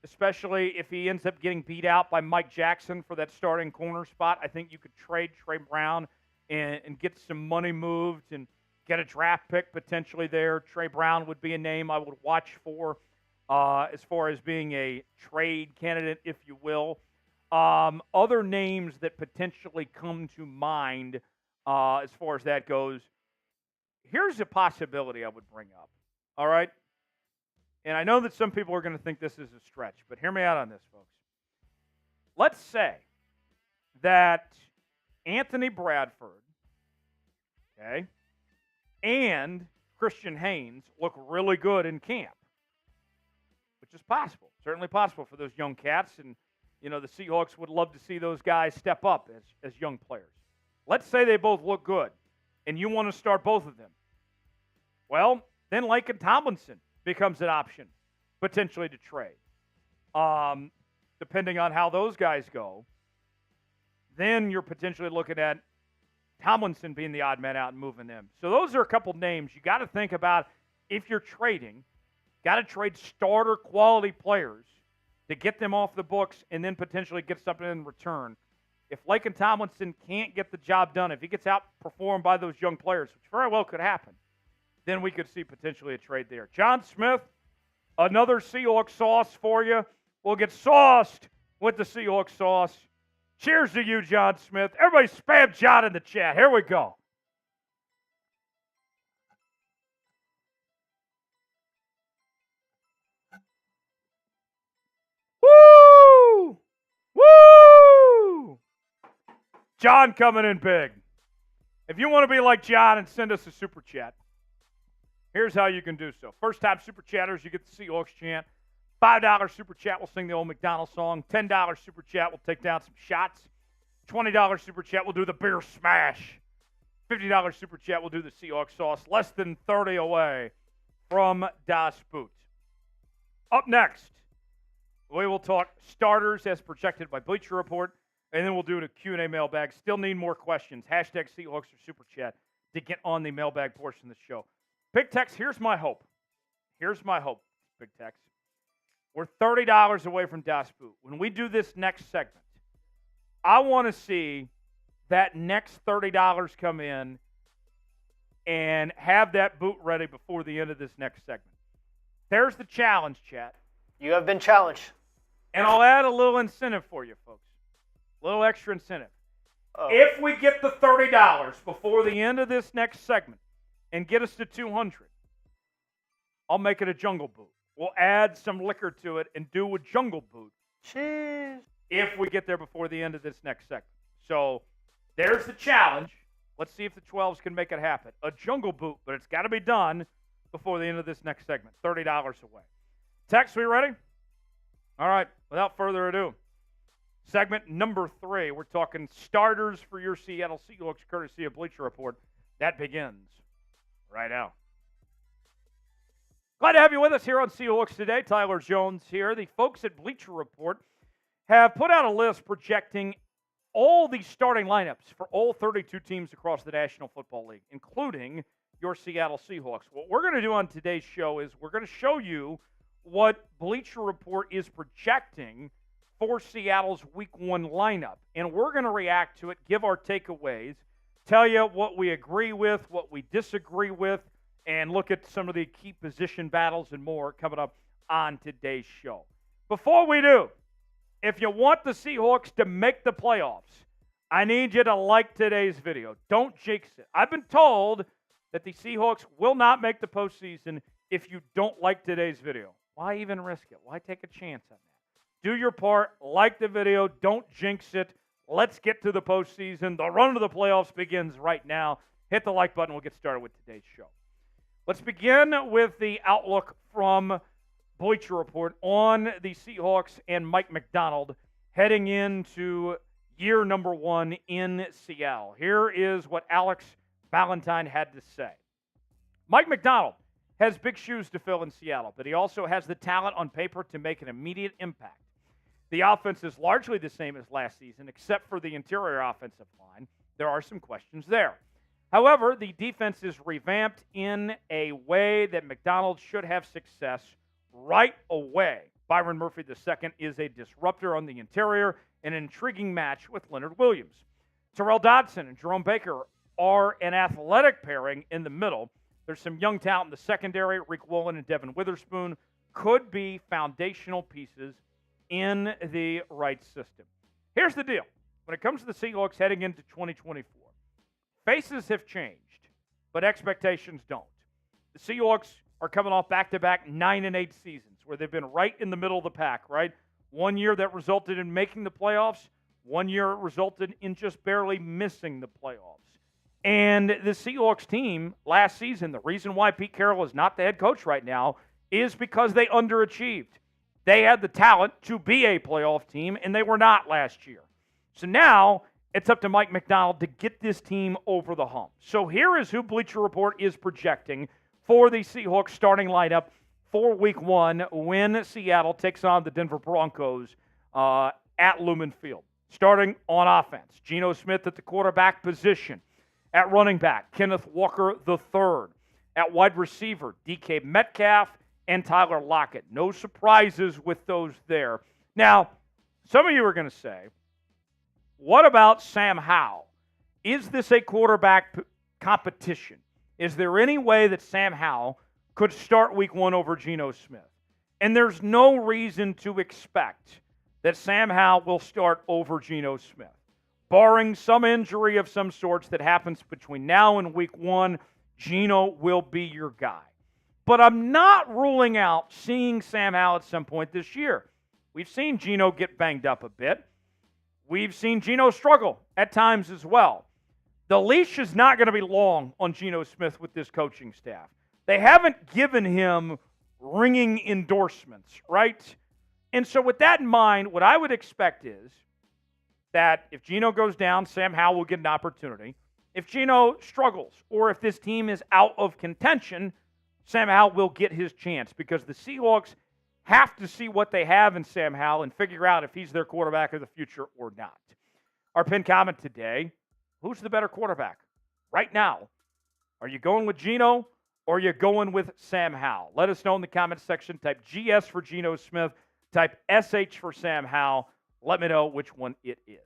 especially if he ends up getting beat out by Mike Jackson for that starting corner spot. I think you could trade Trey Brown and get some money moved and get a draft pick potentially there. Trey Brown would be a name I would watch for as far as being a trade candidate, if you will. Other names that potentially come to mind as far as that goes, here's a possibility I would bring up, all right? And I know that some people are going to think this is a stretch, but hear me out on this, folks. Let's say that Anthony Bradford, okay, and Christian Haynes look really good in camp, which is possible, certainly possible for those young cats. And, you know, the Seahawks would love to see those guys step up as young players. Let's say they both look good, and you want to start both of them. Well, then Laken Tomlinson becomes an option, potentially to trade. Depending on how those guys go, then you're potentially looking at Tomlinson being the odd man out and moving them. So those are a couple names you got to think about if you're trading. Got to trade starter quality players to get them off the books and then potentially get something in return. If Laken Tomlinson can't get the job done, if he gets outperformed by those young players, which very well could happen, then we could see potentially a trade there. John Smith, Another Seahawks sauce for you. We'll get sauced with the Seahawks sauce. Cheers to you, John Smith. Everybody spam John in the chat. Here we go. Woo! Woo! John coming in big. If you want to be like John and send us a super chat, here's how you can do so. First time super chatters, you get the Seahawks chant. $5 super chat, we'll sing the old McDonald's song. $10 super chat, we'll take down some shots. $20 super chat, we'll do the beer smash. $50 super chat, we'll do the Seahawks sauce. Less than 30 away from Das Boot. Up next, we will talk starters as projected by Bleacher Report, and then we'll do a Q&A mailbag. Still need more questions. Hashtag Seahawks or super chat to get on the mailbag portion of the show. Big Tex, here's my hope. Here's my hope, Big Tex. We're $30 away from Das Boot. When we do this next segment, I want to see that next $30 come in and have that boot ready before the end of this next segment. There's the challenge, chat. You have been challenged. And I'll add a little incentive for you, folks. A little extra incentive. If we get the $30 before the end of this next segment and get us to 200, I'll make it a jungle boot. We'll add some liquor to it and do a jungle boot. Cheers. If we get there before the end of this next segment. So there's the challenge. Let's see if the 12s can make it happen. A jungle boot, but it's got to be done before the end of this next segment. $30 away. Tex, we ready? All right. Without further ado, segment number 3. We're talking starters for your Seattle Seahawks, courtesy of Bleacher Report. That begins right now. Glad to have you with us here on Seahawks Today. Tyler Jones here. The folks at Bleacher Report have put out a list projecting all the starting lineups for all 32 teams across the National Football League, including your Seattle Seahawks. What we're going to do on today's show is we're going to show you what Bleacher Report is projecting for Seattle's Week 1 lineup, and we're going to react to it, give our takeaways, tell you what we agree with, what we disagree with, and look at some of the key position battles and more coming up on today's show. Before we do, if you want the Seahawks to make the playoffs, I need you to like today's video. Don't jinx it. I've been told that the Seahawks will not make the postseason if you don't like today's video. Why even risk it? Why take a chance on that? Do your part. Like the video. Don't jinx it. Let's get to the postseason. The run to the playoffs begins right now. Hit the like button. We'll get started with today's show. Let's begin with the outlook from Bleacher Report on the Seahawks and Mike Macdonald heading into year number 1 in Seattle. Here is what Alex Valentine had to say. Mike Macdonald has big shoes to fill in Seattle, but he also has the talent on paper to make an immediate impact. The offense is largely the same as last season, except for the interior offensive line. There are some questions there. However, the defense is revamped in a way that Macdonald should have success right away. Byron Murphy II is a disruptor on the interior, an intriguing match with Leonard Williams. Terrell Dodson and Jerome Baker are an athletic pairing in the middle. There's some young talent in the secondary. Rick Woolen and Devin Witherspoon could be foundational pieces in the right system. Here's the deal. When it comes to the Seahawks heading into 2024, faces have changed, but expectations don't. The Seahawks are coming off back-to-back 9-8 seasons where they've been right in the middle of the pack, right? One year that resulted in making the playoffs. One year it resulted in just barely missing the playoffs. And the Seahawks team last season, the reason why Pete Carroll is not the head coach right now is because they underachieved. They had the talent to be a playoff team, and they were not last year. So now it's up to Mike Macdonald to get this team over the hump. So here is who Bleacher Report is projecting for the Seahawks starting lineup for Week 1 when Seattle takes on the Denver Broncos at Lumen Field. Starting on offense, Geno Smith at the quarterback position. At running back, Kenneth Walker III. At wide receiver, DK Metcalf and Tyler Lockett. No surprises with those there. Now, some of you are going to say, what about Sam Howell? Is this a quarterback competition? Is there any way that Sam Howell could start Week 1 over Geno Smith? And there's no reason to expect that Sam Howell will start over Geno Smith. Barring some injury of some sorts that happens between now and week 1, Geno will be your guy. But I'm not ruling out seeing Sam Howell at some point this year. We've seen Geno get banged up a bit. We've seen Geno struggle at times as well. The leash is not going to be long on Geno Smith with this coaching staff. They haven't given him ringing endorsements, right? And so with that in mind, what I would expect is that if Geno goes down, Sam Howell will get an opportunity. If Geno struggles or if this team is out of contention, Sam Howell will get his chance because the Seahawks have to see what they have in Sam Howell and figure out if he's their quarterback of the future or not. Our pinned comment today, who's the better quarterback right now? Are you going with Geno or are you going with Sam Howell? Let us know in the comments section. Type GS for Geno Smith. Type SH for Sam Howell. Let me know which one it is.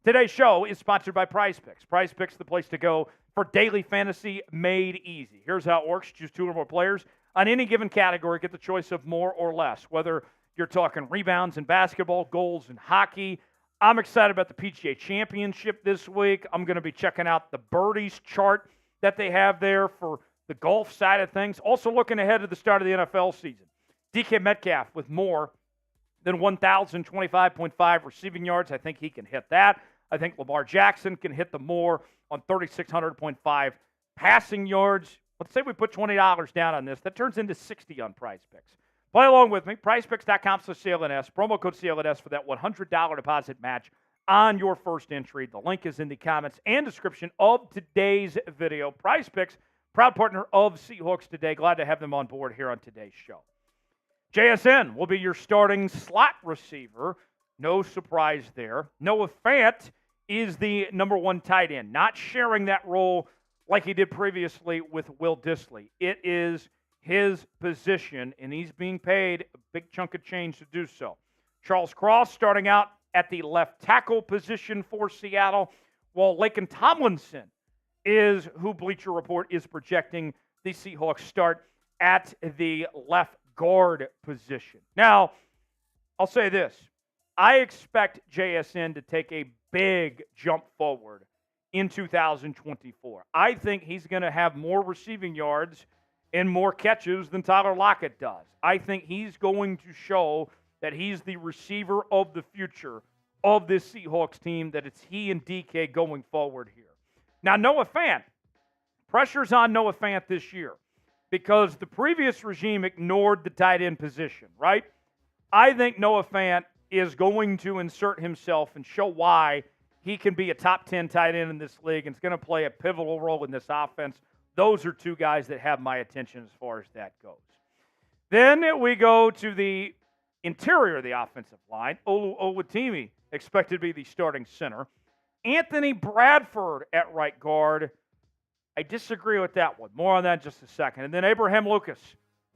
Today's show is sponsored by Prize Picks. Prize Picks, the place to go for daily fantasy made easy. Here's how it works. Choose 2 or more players on any given category. Get the choice of more or less, whether you're talking rebounds in basketball, goals in hockey. I'm excited about the PGA Championship this week. I'm going to be checking out the birdies chart that they have there for the golf side of things. Also looking ahead to the start of the NFL season. DK Metcalf with more than 1,025.5 receiving yards. I think he can hit that. I think Lamar Jackson can hit the more on 3,600.5 passing yards. Let's say we put $20 down on this. That turns into $60 on Prize Picks. Play along with me. PrizePicks.com/CLNS. Promo code CLNS for that $100 deposit match on your first entry. The link is in the comments and description of today's video. Prize Picks, proud partner of Seahawks Today. Glad to have them on board here on today's show. JSN will be your starting slot receiver. No surprise there. Noah Fant is the number 1 tight end, not sharing that role like he did previously with Will Dissly. It is his position, and he's being paid a big chunk of change to do so. Charles Cross starting out at the left tackle position for Seattle, while Laken Tomlinson is who Bleacher Report is projecting the Seahawks start at the left guard position. Now, I'll say this. I expect JSN to take a big jump forward in 2024. I think he's going to have more receiving yards and more catches than Tyler Lockett does. I think he's going to show that he's the receiver of the future of this Seahawks team, that it's he and DK going forward here. Now, Noah Fant. Pressure's on Noah Fant this year because the previous regime ignored the tight end position, right? I think Noah Fant is going to insert himself and show why he can be a top 10 tight end in this league and is going to play a pivotal role in this offense. Those are 2 guys that have my attention as far as that goes. Then we go to the interior of the offensive line. Olu Owatimi expected to be the starting center. Anthony Bradford at right guard. I disagree with that one. More on that in just a second. And then Abraham Lucas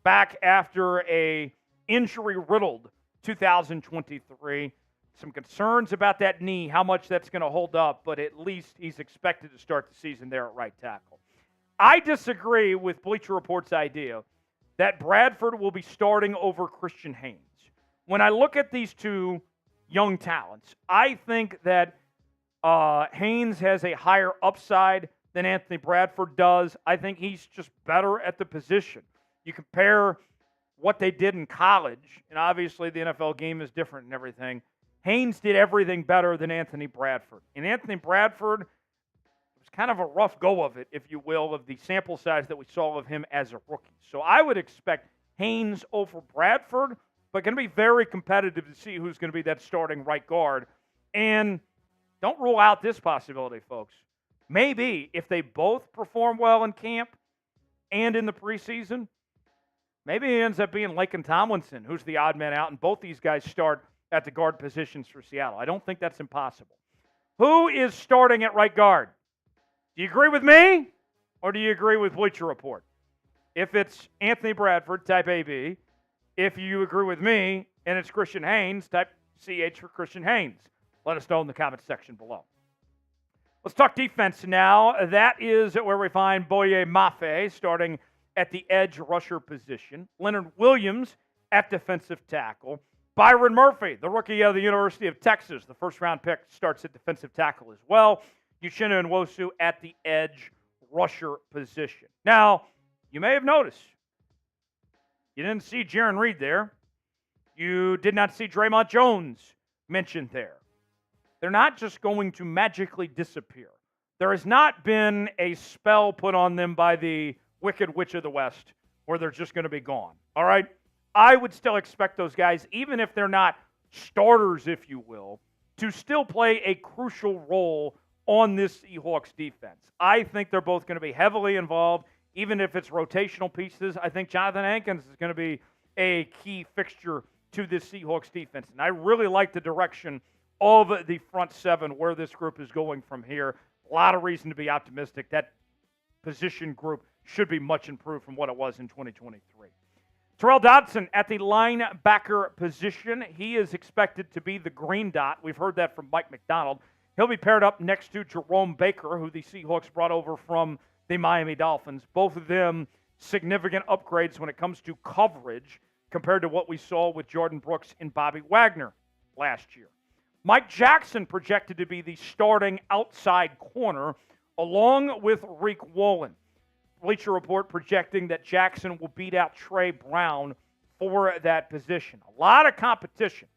back after a injury-riddled 2023. Some concerns about that knee, how much that's going to hold up, but at least he's expected to start the season there at right tackle. I disagree with Bleacher Report's idea that Bradford will be starting over Christian Haynes. When I look at these 2 young talents, I think that Haynes has a higher upside than Anthony Bradford does. I think he's just better at the position. You compare what they did in college, and obviously the NFL game is different and everything. Haynes did everything better than Anthony Bradford. And Anthony Bradford was kind of a rough go of it, if you will, of the sample size that we saw of him as a rookie. So I would expect Haynes over Bradford, but going to be very competitive to see who's going to be that starting right guard. And don't rule out this possibility, folks. Maybe if they both perform well in camp and in the preseason, maybe it ends up being Laken Tomlinson, who's the odd man out, and both these guys start at the guard positions for Seattle. I don't think that's impossible. Who is starting at right guard? Do you agree with me, or do you agree with Bleacher Report? If it's Anthony Bradford, type AB. If you agree with me and it's Christian Haynes, type CH for Christian Haynes. Let us know in the comments section below. Let's talk defense now. That is where we find Boye Mafe starting at the edge rusher position. Leonard Williams at defensive tackle. Byron Murphy, the rookie of the University of Texas, the first-round pick, starts at defensive tackle as well. Uchenna Nwosu at the edge rusher position. Now, you may have noticed, you didn't see Jaron Reed there. You did not see Draymond Jones mentioned there. They're not just going to magically disappear. There has not been a spell put on them by the Wicked Witch of the West where they're just going to be gone. All right? I would still expect those guys, even if they're not starters, if you will, to still play a crucial role on this Seahawks defense. I think they're both going to be heavily involved, even if it's rotational pieces. I think Jonathan Hankins is going to be a key fixture to this Seahawks defense. And I really like the direction of the front seven, where this group is going from here. A lot of reason to be optimistic. That position group should be much improved from what it was in 2023. Terrell Dodson at the linebacker position. He is expected to be the green dot. We've heard that from Mike McDonald. He'll be paired up next to Jerome Baker, who the Seahawks brought over from the Miami Dolphins. Both of them significant upgrades when it comes to coverage compared to what we saw with Jordan Brooks and Bobby Wagner last year. Mike Jackson projected to be the starting outside corner along with Reek Wolin. Bleacher Report projecting that Jackson will beat out Trey Brown for that position. A lot of competition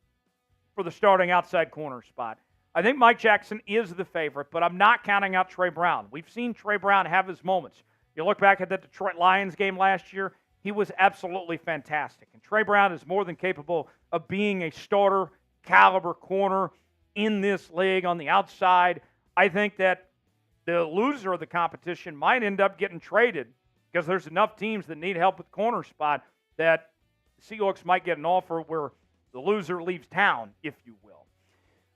for the starting outside corner spot. I think Mike Jackson is the favorite, but I'm not counting out Trey Brown. We've seen Trey Brown have his moments. You look back at the Detroit Lions game last year, he was absolutely fantastic. And Trey Brown is more than capable of being a starter caliber corner in this league on the outside. I think that the loser of the competition might end up getting traded because there's enough teams that need help with corner spot that the Seahawks might get an offer where the loser leaves town, if you will.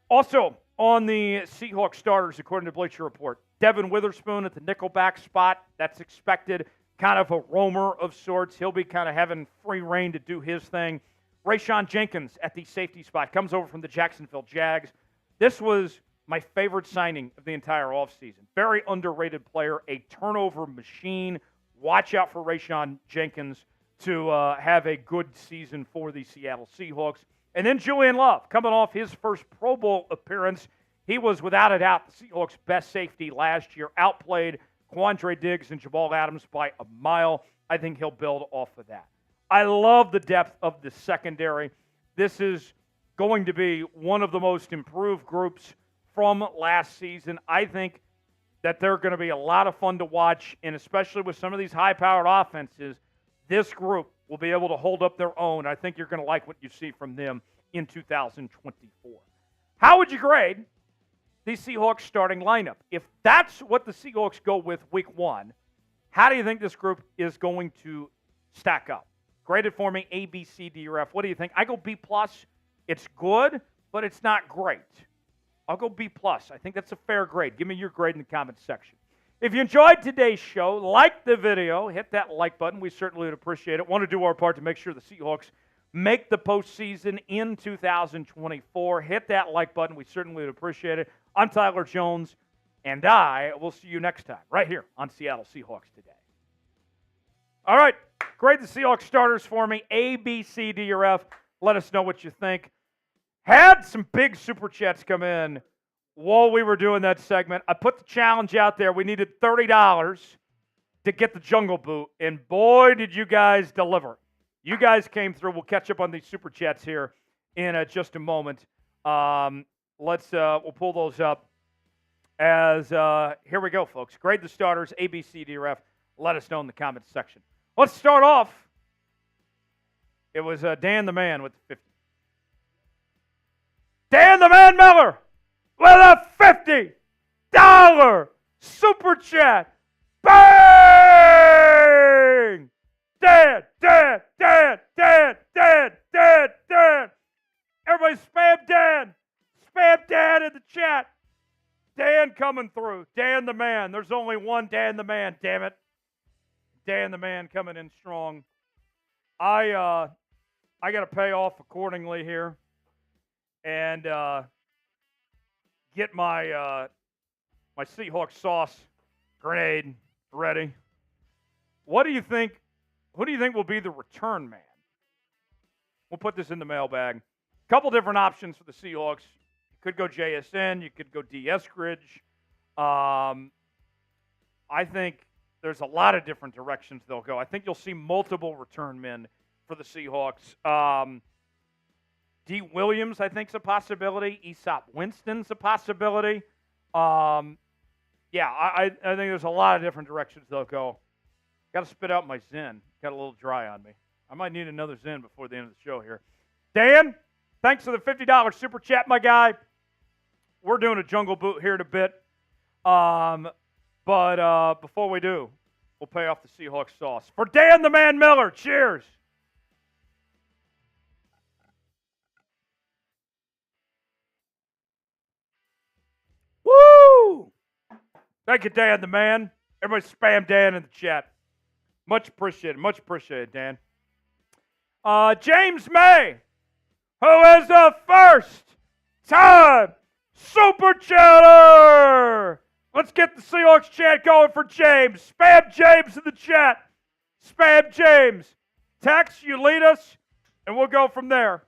Also, on the Seahawks starters, according to Bleacher Report, Devin Witherspoon at the nickelback spot. That's expected. Kind of a roamer of sorts. He'll be kind of having free reign to do his thing. Rayshawn Jenkins at the safety spot comes over from the Jacksonville Jags. This was my favorite signing of the entire offseason. Very underrated player, a turnover machine. Watch out for Rayshawn Jenkins to have a good season for the Seattle Seahawks. And then Julian Love, coming off his first Pro Bowl appearance. He was, without a doubt, the Seahawks' best safety last year. Outplayed Quandre Diggs and Jamal Adams by a mile. I think he'll build off of that. I love the depth of the secondary. This is going to be one of the most improved groups from last season. I think that they're going to be a lot of fun to watch, and especially with some of these high-powered offenses, this group will be able to hold up their own. I think you're going to like what you see from them in 2024. How would you grade the Seahawks starting lineup? If that's what the Seahawks go with week one, how do you think this group is going to stack up? Grade it for me, A, B, C, D, or F. What do you think? I go B+. It's good, but it's not great. I'll go B+. I think that's a fair grade. Give me your grade in the comments section. If you enjoyed today's show, like the video, hit that like button. We certainly would appreciate it. Want to do our part to make sure the Seahawks make the postseason in 2024. Hit that like button. We certainly would appreciate it. I'm Tyler Jones, and I will see you next time right here on Seattle Seahawks Today. All right, grade the Seahawks starters for me, A, B, C, D, or F. Let us know what you think. Had some big super chats come in while we were doing that segment. I put the challenge out there. We needed $30 to get the Jungle Boot, and boy, did you guys deliver. You guys came through. We'll catch up on these super chats here in just a moment. We'll pull those up as here we go, folks. Grade the starters, A, B, C, D, or F. Let us know in the comments section. Let's start off. It was Dan the Man with the 50. Dan the Man Miller with a $50 super chat. Bang! Dan. Everybody spam Dan. Spam Dan in the chat. Dan coming through. Dan the Man. There's only one Dan the Man, damn it. Dan the Man coming in strong. I got to pay off accordingly here and get my my Seahawks sauce grenade ready. What do you think? Who do you think will be the return man? We'll put this in the mailbag. Couple different options for the Seahawks. You could go JSN. You could go D. Eskridge. I think there's a lot of different directions they'll go. I think you'll see multiple return men for the Seahawks. D. Williams, I think, is a possibility. Aesop Winston's a possibility. I think there's a lot of different directions they'll go. Got to spit out my Zen. Got a little dry on me. I might need another Zen before the end of the show here. Dan, thanks for the $50 super chat, my guy. We're doing a jungle boot here in a bit. But before we do, we'll pay off the Seahawks sauce. For Dan the Man Miller, cheers. Woo! Thank you, Dan the Man. Everybody spam Dan in the chat. Much appreciated, Dan. James May, who is the first-time Super Chatter. Let's get the Seahawks chat going for James. Spam James in the chat. Spam James. Text, you lead us, and we'll go from there.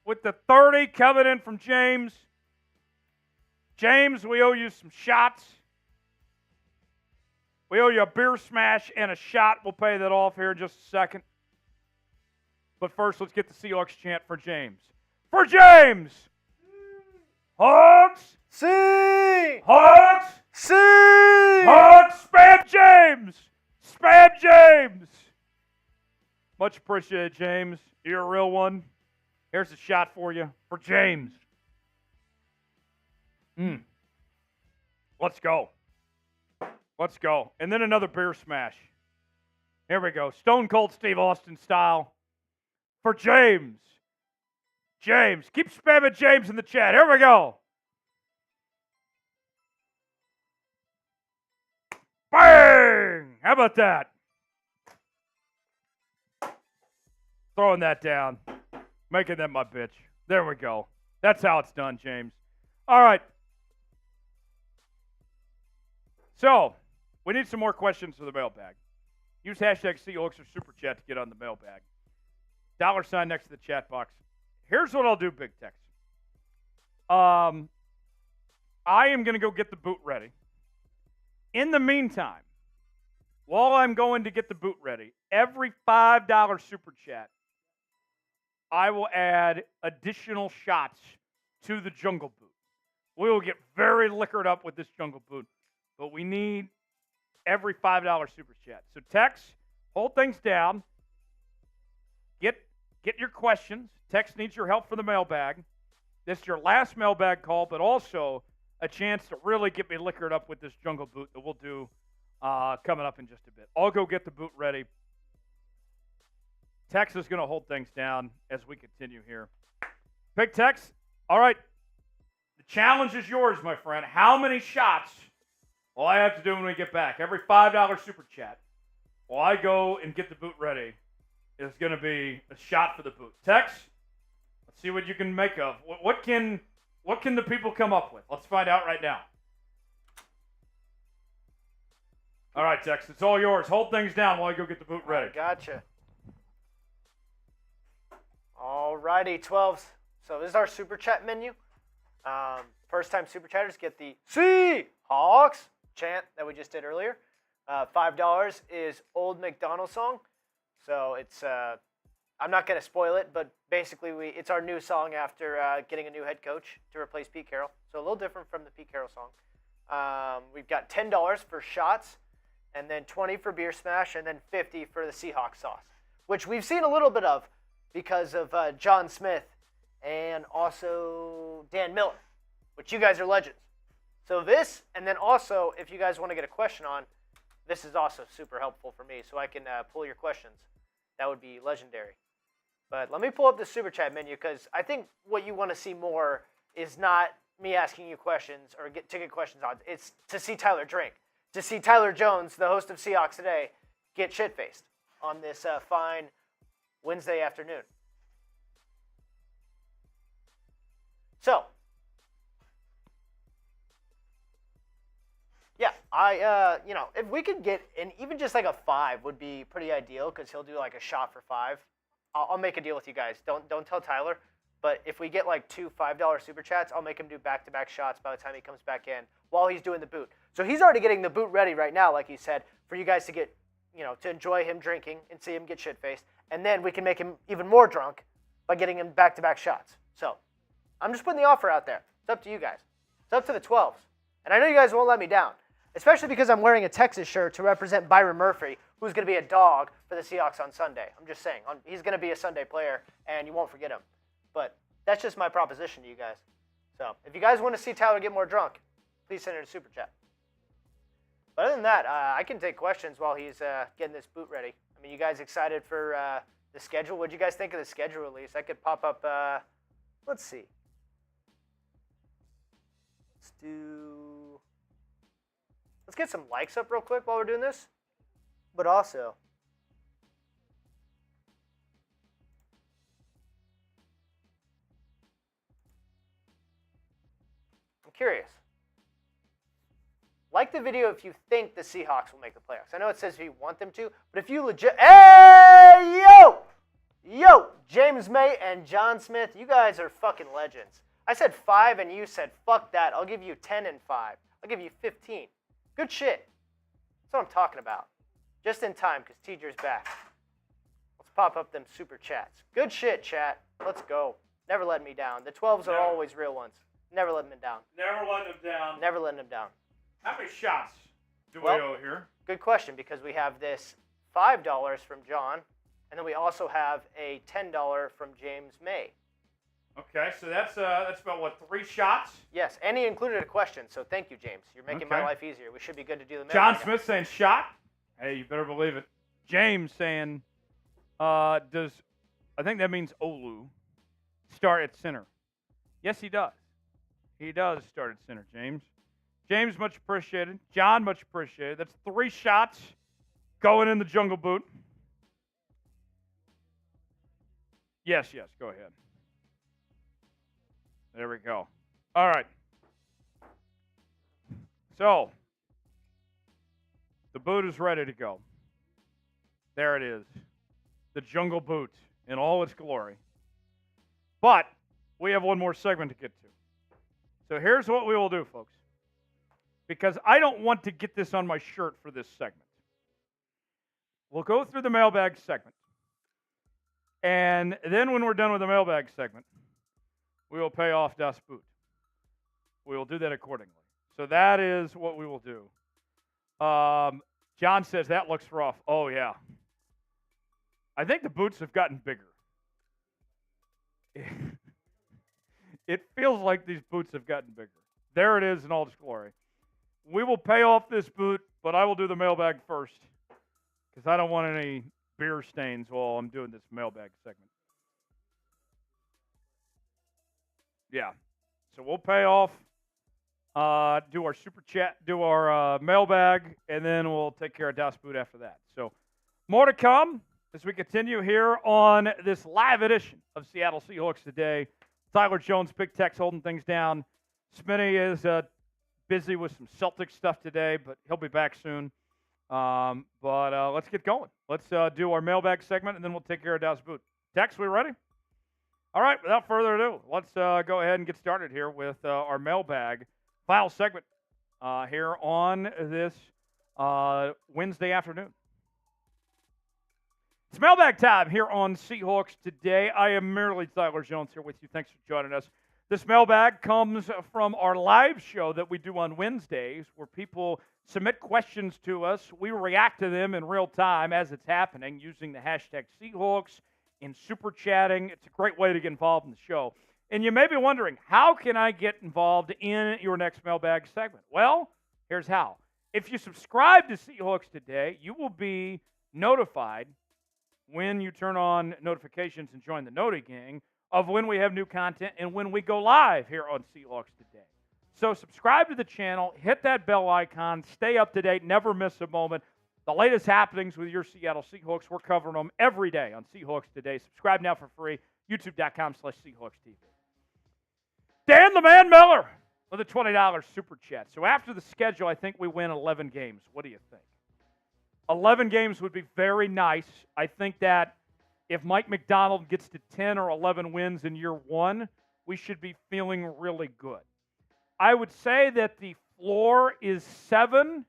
With the 30 coming in from James. James, we owe you some shots. We owe you a beer smash and a shot. We'll pay that off here in just a second. But first, let's get the Seahawks chant for James. For James! Hawks! See! Hawks! See! Hawks! Spam James! Spam James! Much appreciated, James. You're a real one. Here's a shot for you. For James. Let's go. Let's go. And then another beer smash. Here we go. Stone Cold Steve Austin style. For James. James. Keep spamming James in the chat. Here we go. Bang! How about that? Throwing that down. Making that my bitch. There we go. That's how it's done, James. All right. So, we need some more questions for the mailbag. Use hashtag Seahawks or Super Chat to get on the mailbag. $sign next to the chat box. Here's what I'll do, Big Tex. I am going to go get the boot ready. In the meantime, while I'm going to get the boot ready, every $5 Super Chat, I will add additional shots to the Jungle Boot. We will get very liquored up with this Jungle Boot, but we need every $5 Super Chat. So Tex, hold things down. Get your questions. Tex needs your help for the mailbag. This is your last mailbag call, but also a chance to really get me liquored up with this Jungle Boot that we'll do coming up in just a bit. I'll go get the boot ready. Tex is going to hold things down as we continue here. Big Tex, all right. The challenge is yours, my friend. How many shots will I have to do when we get back? Every $5 Super Chat, while I go and get the boot ready, is going to be a shot for the boot. Tex, let's see what you can make of. What can the people come up with? Let's find out right now. All right, Tex, it's all yours. Hold things down while I go get the boot ready. Gotcha. All righty, 12s. So this is our Super Chat menu. First-time Super Chatters get the Seahawks chant that we just did earlier. $5 is Old McDonald song. So it's, I'm not going to spoil it, but basically it's our new song after getting a new head coach to replace Pete Carroll. So a little different from the Pete Carroll song. We've got $10 for shots, and then $20 for beer smash, and then $50 for the Seahawks sauce, which we've seen a little bit of because of John Smith and also Dan Miller, which you guys are legends. So this, and then also, if you guys want to get a question on, this is also super helpful for me, so I can pull your questions. That would be legendary. But let me pull up the Super Chat menu, because I think what you want to see more is not me asking you questions or to get questions on. It's to see Tyler drink, to see Tyler Jones, the host of Seahawks Today, get shit-faced on this fine Wednesday afternoon. So, yeah, If we could get even just like a 5 would be pretty ideal because he'll do like a shot for 5. I'll make a deal with you guys. Don't tell Tyler. But if we get like 2 $5 super chats, I'll make him do back-to-back shots by the time he comes back in while he's doing the boot. So he's already getting the boot ready right now, like he said, for you guys to get, to enjoy him drinking and see him get shit-faced. And then we can make him even more drunk by getting him back-to-back shots. So I'm just putting the offer out there. It's up to you guys. It's up to the 12s. And I know you guys won't let me down, especially because I'm wearing a Texas shirt to represent Byron Murphy, who's going to be a dog for the Seahawks on Sunday. I'm just saying. He's going to be a Sunday player, and you won't forget him. But that's just my proposition to you guys. So if you guys want to see Tyler get more drunk, please send it a super chat. But other than that, I can take questions while he's getting this boot ready. I mean, you guys excited for the schedule? What do you guys think of the schedule release? I could pop up, let's see. Let's get some likes up real quick while we're doing this. But also, I'm curious. Like the video if you think the Seahawks will make the playoffs. I know it says if you want them to, but if you legit... Hey, yo! James May and John Smith, you guys are fucking legends. I said 5 and you said, fuck that. I'll give you 10 and 5. I'll give you 15. Good shit. That's what I'm talking about. Just in time, because Teacher's back. Let's pop up them super chats. Good shit, chat. Let's go. Never letting me down. The 12s are always real ones. Never letting them down. Never letting them down. Never letting them down. How many shots do we owe here? Good question, because we have this $5 from John, and then we also have a $10 from James May. Okay, so that's about, what, 3 shots? Yes, and he included a question, so thank you, James. You're making my life easier. We should be good to do the mail. John Smith saying shot. Hey, you better believe it. James saying, I think that means Olu, start at center. Yes, he does. He does start at center, James. James, much appreciated. John, much appreciated. That's 3 shots going in the jungle boot. Yes, go ahead. There we go. All right. So, the boot is ready to go. There it is. The jungle boot in all its glory. But we have one more segment to get to. So here's what we will do, folks. Because I don't want to get this on my shirt for this segment. We'll go through the mailbag segment. And then when we're done with the mailbag segment, we will pay off Das Boot. We will do that accordingly. So that is what we will do. John says that looks rough. Oh, yeah. I think the boots have gotten bigger. It feels like these boots have gotten bigger. There it is in all its glory. We will pay off this boot, but I will do the mailbag first because I don't want any beer stains while I'm doing this mailbag segment. Yeah. So we'll pay off, do our super chat, do our mailbag, and then we'll take care of Das Boot after that. So more to come as we continue here on this live edition of Seattle Seahawks Today. Tyler Jones, Big Tex holding things down. Smitty is busy with some Celtics stuff today, but he'll be back soon. But let's get going. Let's do our mailbag segment, and then we'll take care of Das Boot. Tex, we ready? All right, without further ado, let's go ahead and get started here with our mailbag final segment here on this Wednesday afternoon. It's mailbag time here on Seahawks Today. I am merely Tyler Jones here with you. Thanks for joining us. This mailbag comes from our live show that we do on Wednesdays where people submit questions to us. We react to them in real time as it's happening using the hashtag Seahawks and super chatting. It's a great way to get involved in the show. And you may be wondering, how can I get involved in your next mailbag segment? Well, here's how. If you subscribe to Seahawks Today, you will be notified when you turn on notifications and join the Noti Gang of when we have new content and when we go live here on Seahawks Today. So subscribe to the channel, hit that bell icon, stay up to date, never miss a moment. The latest happenings with your Seattle Seahawks, we're covering them every day on Seahawks Today. Subscribe now for free, youtube.com/SeahawksTV. Dan the Man Miller with a $20 super chat. So after the schedule, I think we win 11 games. What do you think? 11 games would be very nice. I think that if Mike Macdonald gets to 10 or 11 wins in year one, we should be feeling really good. I would say that the floor is 7.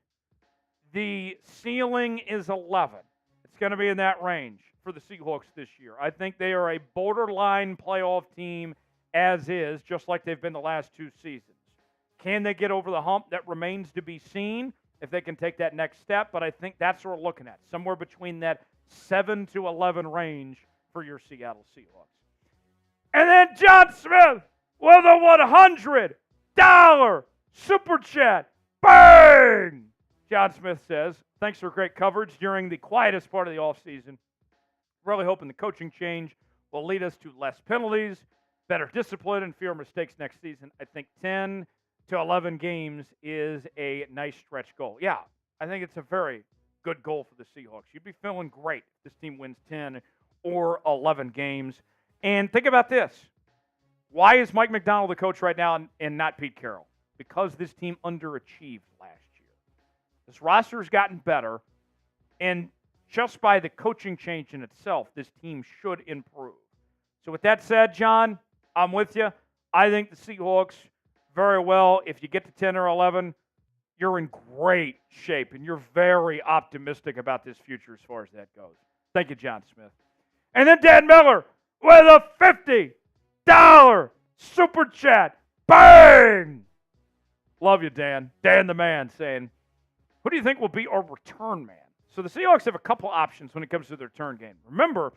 The ceiling is 11. It's going to be in that range for the Seahawks this year. I think they are a borderline playoff team as is, just like they've been the last 2 seasons. Can they get over the hump? That remains to be seen if they can take that next step, but I think that's what we're looking at, somewhere between that 7 to 11 range for your Seattle Seahawks. And then John Smith with a $100 super chat. Bang! John Smith says, thanks for great coverage during the quietest part of the offseason. Really hoping the coaching change will lead us to less penalties, better discipline, and fewer mistakes next season. I think 10 to 11 games is a nice stretch goal. Yeah, I think it's a very good goal for the Seahawks. You'd be feeling great if this team wins 10 or 11 games. And think about this. Why is Mike Macdonald the coach right now and not Pete Carroll? Because this team underachieved last year. This roster has gotten better, and just by the coaching change in itself, this team should improve. So with that said, John, I'm with you. I think the Seahawks very well, if you get to 10 or 11, you're in great shape, and you're very optimistic about this future as far as that goes. Thank you, John Smith. And then Dan Miller with a $50 super chat. Bang! Love you, Dan. Dan the man saying, who do you think will be our return man? So the Seahawks have a couple options when it comes to their return game. Remember,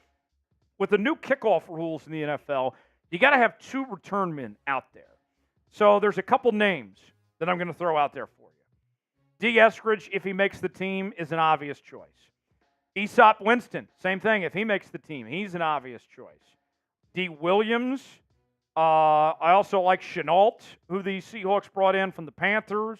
with the new kickoff rules in the NFL, you got to have 2 return men out there. So there's a couple names that I'm going to throw out there for you. D. Eskridge, if he makes the team, is an obvious choice. Aesop Winston, same thing. If he makes the team, he's an obvious choice. D. Williams. I also like Chenault, who the Seahawks brought in from the Panthers.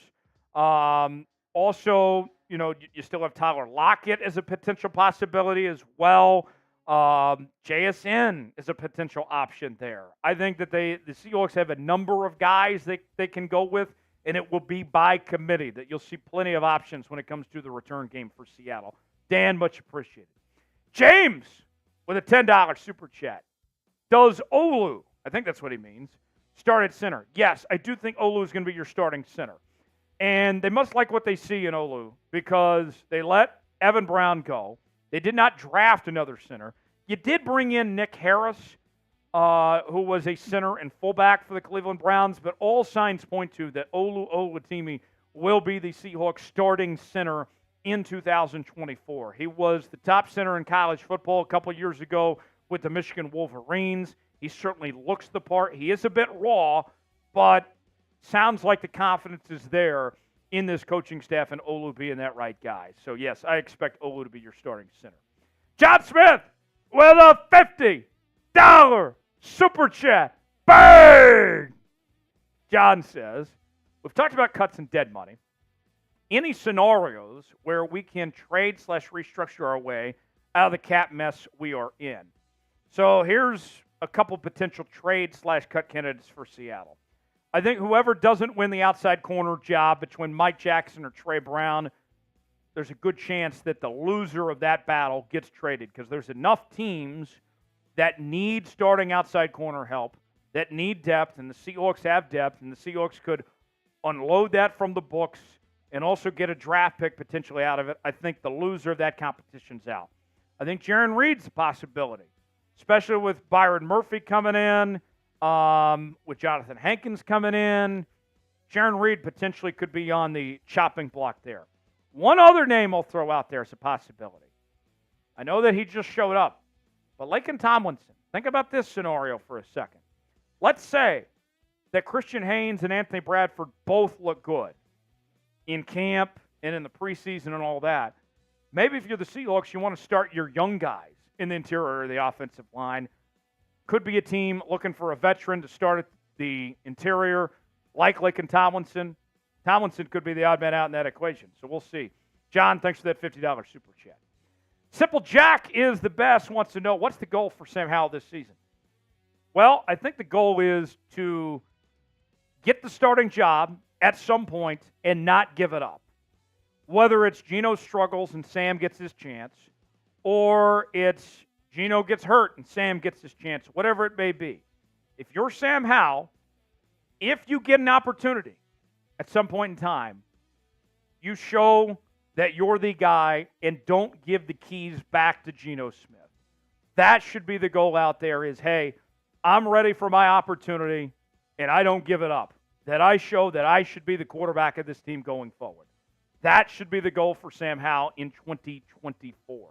Also, you still have Tyler Lockett as a potential possibility as well. JSN is a potential option there. I think that the Seahawks have a number of guys they can go with, and it will be by committee that you'll see plenty of options when it comes to the return game for Seattle. Dan, much appreciated. James with a $10 super chat. Does Olu, I think that's what he means, start at center? Yes, I do think Olu is going to be your starting center. And they must like what they see in Olu because they let Evan Brown go. They did not draft another center. You did bring in Nick Harris, who was a center and fullback for the Cleveland Browns, but all signs point to that Olu Oluwatimi will be the Seahawks starting center in 2024. He was the top center in college football a couple years ago with the Michigan Wolverines. He certainly looks the part. He is a bit raw, but sounds like the confidence is there in this coaching staff and Olu being that right guy. So, yes, I expect Olu to be your starting center. John Smith with a $50 super chat. Bang! John says, we've talked about cuts and dead money. Any scenarios where we can trade/restructure our way out of the cap mess we are in? So here's a couple potential trade/cut candidates for Seattle. I think whoever doesn't win the outside corner job between Mike Jackson or Trey Brown, there's a good chance that the loser of that battle gets traded because there's enough teams that need starting outside corner help, that need depth, and the Seahawks have depth, and the Seahawks could unload that from the books and also get a draft pick potentially out of it. I think the loser of that competition's out. I think Jaron Reed's a possibility, especially with Byron Murphy coming in. With Jonathan Hankins coming in, Jaron Reed potentially could be on the chopping block there. One other name I'll throw out there as a possibility. I know that he just showed up, but Laken Tomlinson, think about this scenario for a second. Let's say that Christian Haynes and Anthony Bradford both look good in camp and in the preseason and all that. Maybe if you're the Seahawks, you want to start your young guys in the interior of the offensive line. Could be a team looking for a veteran to start at the interior, like Laken Tomlinson. Tomlinson could be the odd man out in that equation, so we'll see. John, thanks for that $50 super chat. Simple Jack is the best, wants to know, what's the goal for Sam Howell this season? Well, I think the goal is to get the starting job at some point and not give it up. Whether it's Geno struggles and Sam gets his chance, or it's Geno gets hurt and Sam gets his chance, whatever it may be. If you're Sam Howell, if you get an opportunity at some point in time, you show that you're the guy and don't give the keys back to Geno Smith. That should be the goal out there is, hey, I'm ready for my opportunity and I don't give it up. That I show that I should be the quarterback of this team going forward. That should be the goal for Sam Howell in 2024.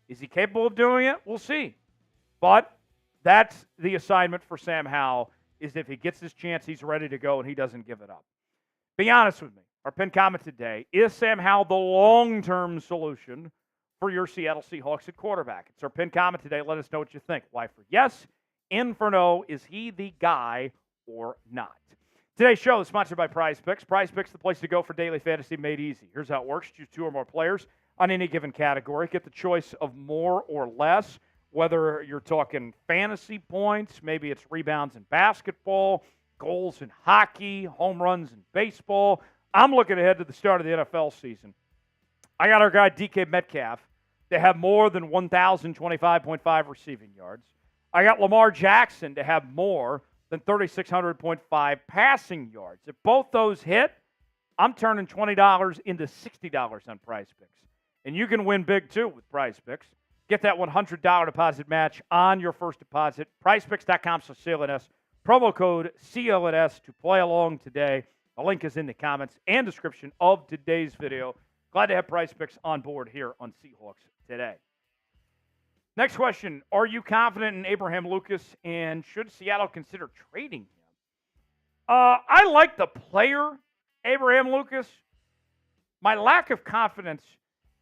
Is he capable of doing it? We'll see. But that's the assignment for Sam Howell, is if he gets his chance, he's ready to go and he doesn't give it up. Be honest with me. Our pinned comment today, is Sam Howell the long-term solution for your Seattle Seahawks at quarterback? It's our pinned comment today. Let us know what you think. Why for yes, and for no, is he the guy or not? Today's show is sponsored by Prize Picks. Prize Picks, the place to go for daily fantasy made easy. Here's how it works. Choose 2 or more players on any given category. Get the choice of more or less, whether you're talking fantasy points, maybe it's rebounds in basketball, goals in hockey, home runs in baseball. I'm looking ahead to the start of the NFL season. I got our guy DK Metcalf to have more than 1,025.5 receiving yards. I got Lamar Jackson to have more than 3,600.5 passing yards. If both those hit, I'm turning $20 into $60 on Prize Picks. And you can win big, too, with Prize Picks. Get that $100 deposit match on your first deposit. PrizePicks.com/CLNS. Promo code CLNS to play along today. The link is in the comments and description of today's video. Glad to have Prize Picks on board here on Seahawks Today. Next question. Are you confident in Abraham Lucas, and should Seattle consider trading him? I like the player, Abraham Lucas. My lack of confidence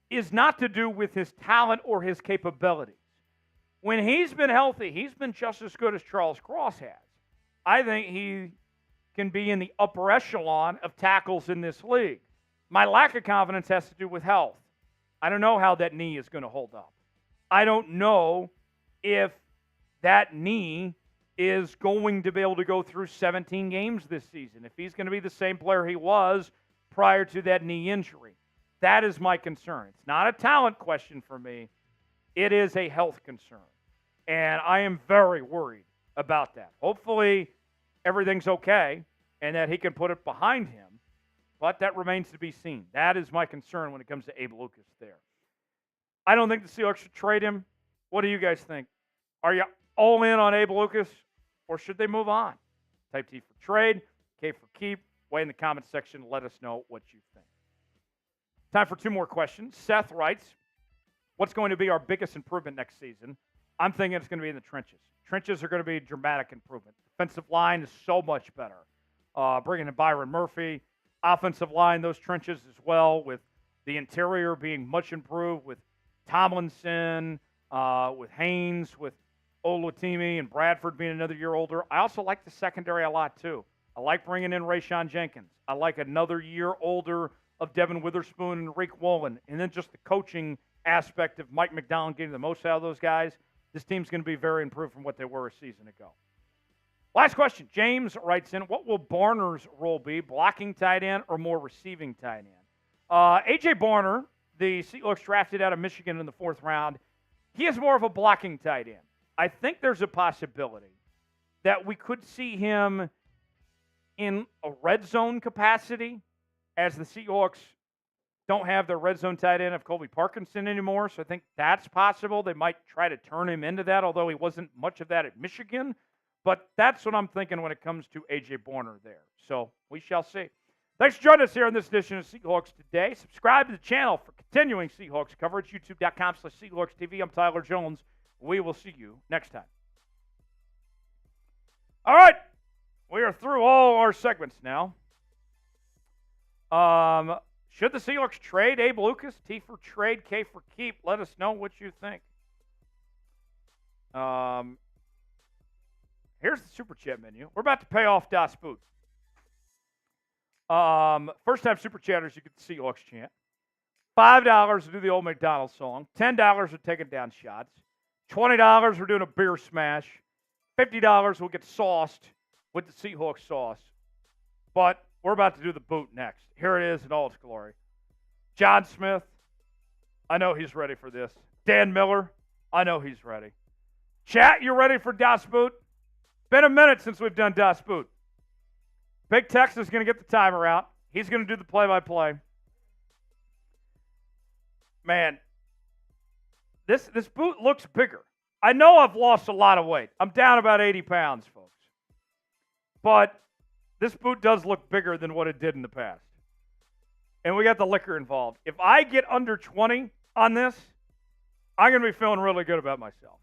is not to do with his talent or his capabilities. When he's been healthy, he's been just as good as Charles Cross has. I think he can be in the upper echelon of tackles in this league. My lack of confidence has to do with health. I don't know how that knee is going to hold up. I don't know if that knee is going to be able to go through 17 games this season, if he's going to be the same player he was prior to that knee injury. That is my concern. It's not a talent question for me. It is a health concern. And I am very worried about that. Hopefully everything's okay and that he can put it behind him. But that remains to be seen. That is my concern when it comes to Abe Lucas there. I don't think the Seahawks should trade him. What do you guys think? Are you all in on Abe Lucas, or should they move on? Type T for trade, K for keep. Weigh in the comments section. Let us know what you think. Time for 2 more questions. Seth writes, what's going to be our biggest improvement next season? I'm thinking it's going to be in the trenches. Trenches are going to be a dramatic improvement. Defensive line is so much better. Bringing in Byron Murphy. Offensive line, those trenches as well, with the interior being much improved, with Tomlinson, with Haynes, with Olutimi and Bradford being another year older. I also like the secondary a lot, too. I like bringing in Rayshon Jenkins. I like another year older of Devin Witherspoon and Reek Woolen. And then just the coaching aspect of Mike McDonald getting the most out of those guys. This team's going to be very improved from what they were a season ago. Last question. James writes in, what will Barner's role be, blocking tight end or more receiving tight end? A.J. Barner, the Seahawks drafted out of Michigan in the 4th round, he is more of a blocking tight end. I think there's a possibility that we could see him in a red zone capacity, as the Seahawks don't have their red zone tight end of Colby Parkinson anymore, so I think that's possible. They might try to turn him into that, although he wasn't much of that at Michigan. But that's what I'm thinking when it comes to A.J. Barner there. So we shall see. Thanks for joining us here on this edition of Seahawks Today. Subscribe to the channel for continuing Seahawks coverage. YouTube.com/Seahawks TV. I'm Tyler Jones. We will see you next time. All right. We are through all our segments now. Should the Seahawks trade Abe Lucas? T for trade, K for keep. Let us know what you think. Here's the Super Chat menu. We're about to pay off Das Boot. First-time Super Chatters, you get the Seahawks chant. $5 to do the old McDonald's song. $10 we're taking down shots. $20 we're doing a beer smash. $50 we'll get sauced with the Seahawks sauce. But we're about to do the boot next. Here it is in all its glory. John Smith, I know he's ready for this. Dan Miller, I know he's ready. Chat, you ready for Das Boot? Been a minute since we've done Das Boot. Big Tex is going to get the timer out. He's going to do the play-by-play. Man, this boot looks bigger. I know I've lost a lot of weight. I'm down about 80 pounds, folks. But this boot does look bigger than what it did in the past. And we got the liquor involved. If I get under 20 on this, I'm going to be feeling really good about myself.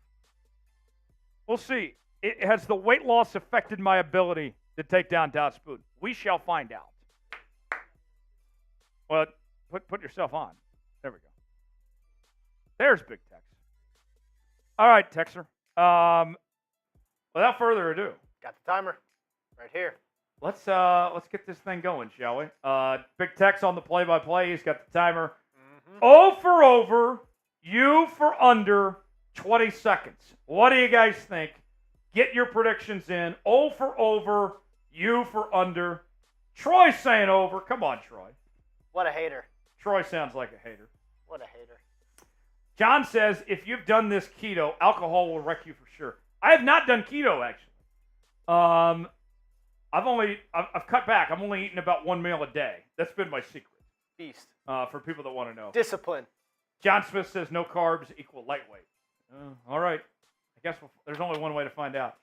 We'll see. Has the weight loss affected my ability to take down Das Boot? We shall find out. Well, put yourself on. There we go. There's Big Tex. All right, Texer. Without further ado, Got the timer right here. let's get this thing going, shall we? Big Tex on the play-by-play. He's got the timer. O for over, U for under, 20 seconds. What do you guys think? Get your predictions in. O for over, U for under. Troy saying over. Come on, Troy. What a hater. Troy sounds like a hater. What a hater. John says, if you've done this keto, alcohol will wreck you for sure. I have not done keto, actually. I've cut back. I'm only eating about one meal a day. That's been my secret. Beast. For people that want to know. Discipline. John Smith says no carbs equal lightweight. All right. I guess there's only one way to find out.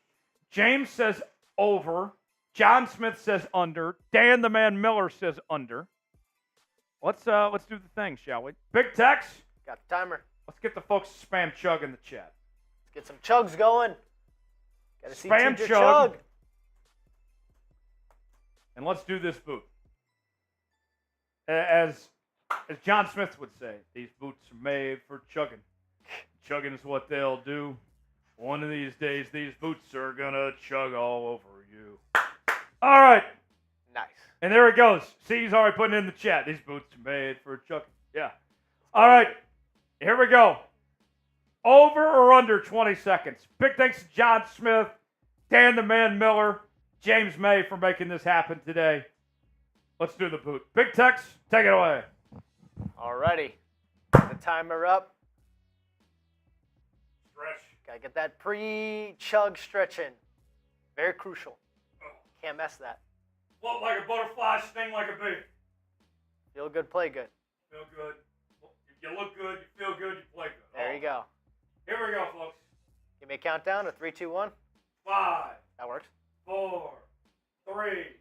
James says over. John Smith says under. Dan the Man Miller says under. Let's do the thing, shall we? Big Tex. Got the timer. Let's get the folks to spam chug in the chat. Let's get some chugs going. Gotta see Spam Teacher chug. And let's do this boot. As John Smith would say, these boots are made for chugging. Chugging is what they'll do. One of these days, these boots are gonna chug all over you. All right. Nice. And there it goes. See, he's already putting it in the chat. These boots are made for chugging. Yeah. All right. Here we go. Over or under 20 seconds. Big thanks to John Smith, Dan the Man Miller, James May for making this happen today. Let's do the boot. Big Tex, take it away. Alrighty. The timer up. Stretch. Gotta get that pre-chug stretching. Very crucial. Can't mess that. Float like a butterfly, sting like a bee. Feel good, play good. Feel good. You look good, you feel good, you play good. There you go. Here we go, folks. Give me a countdown of 3, 2, 1. 5, That works. 4, 3,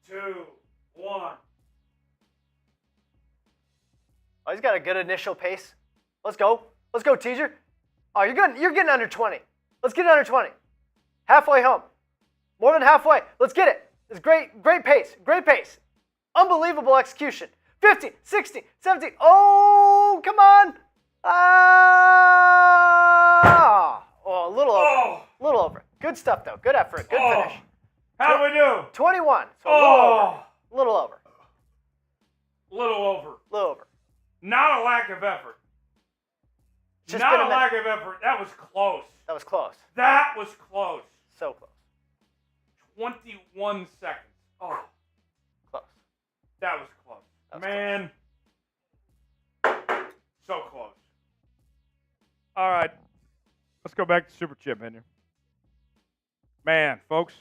2, 1. Oh, he's got a good initial pace. Let's go. Let's go, teacher. Oh, you're good. You're getting under 20. Let's get it under 20. Halfway home. More than halfway. Let's get it. It's great pace. Great pace. Unbelievable execution. 15, 16, 17. Oh, come on. Oh, a little over. Oh. A little over. Good stuff, though. Good effort. Good finish. How do we do? 21. So a little over. A little over. Little over. A little over. Not a lack of effort. Just Not been a a lack of effort. That was close. That was close. That was close. So close. 21 seconds. Oh, Close. that was close. That was Man. So close. All right. Let's go back to Super Chip menu. Man, folks.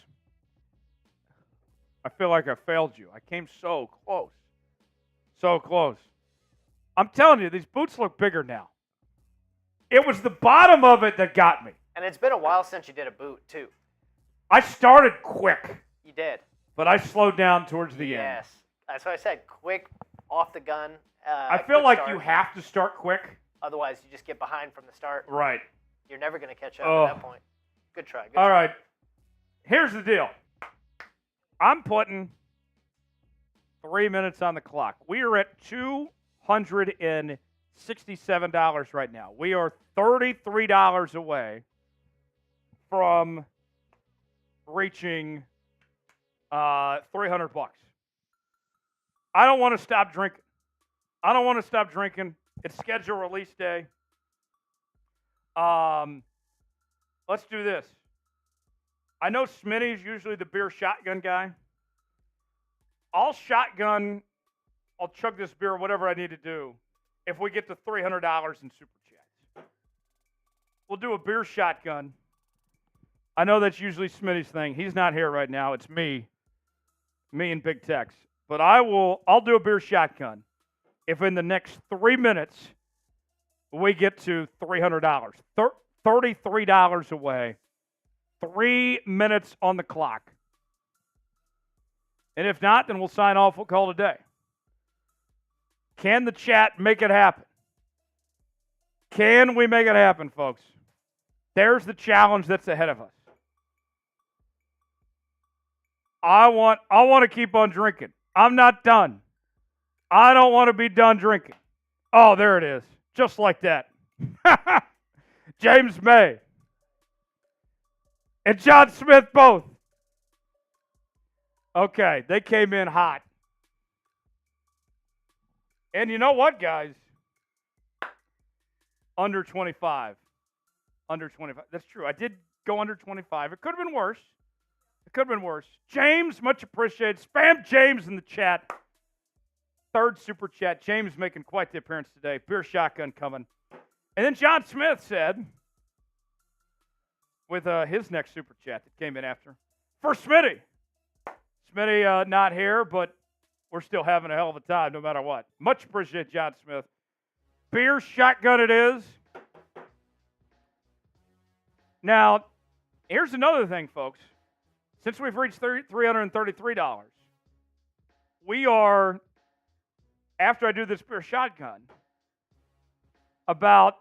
I feel like I failed you. I came so close. So close. I'm telling you, these boots look bigger now. It was the bottom of it that got me. And it's been a while since you did a boot, too. I started quick, You did. but I slowed down towards the end. Yes. That's what I said. Quick, off the gun. I feel quick like start. you have to start quick. Otherwise, you just get behind from the start. Right. You're never going to catch up Oh. at that point. Good try. Good All try. right. Here's the deal. I'm putting 3 minutes on the clock. We are at $267 right now. We are $33 away from reaching $300. I don't want to stop drinking. It's schedule release day. Let's do this. I know Smitty's usually the beer shotgun guy, I'll chug this beer, whatever I need to do, if we get to $300 in Super Chats. We'll do a beer shotgun. I know that's usually Smitty's thing. He's not here right now. It's me and Big Tex. But I'll do a beer shotgun if in the next 3 minutes we get to $300. $33 away. 3 minutes on the clock. And if not, then we'll sign off. We'll call it a day. Can the chat make it happen? Can we make it happen, folks? There's the challenge that's ahead of us. I want to keep on drinking. I'm not done. I don't want to be done drinking. Oh, there it is. Just like that. James May and John Smith both. Okay, they came in hot. And you know what, guys? Under 25. Under 25. That's true. I did go under 25. It could have been worse. James, much appreciated. Spam James in the chat. Third super chat. James making quite the appearance today. Beer shotgun coming. And then John Smith said, with his next super chat that came in after, for Smitty. Smitty not here, but we're still having a hell of a time no matter what. Much appreciated, John Smith. Beer shotgun it is. Now, here's another thing, folks. Since we've reached $333, we are, after I do this beer shotgun, about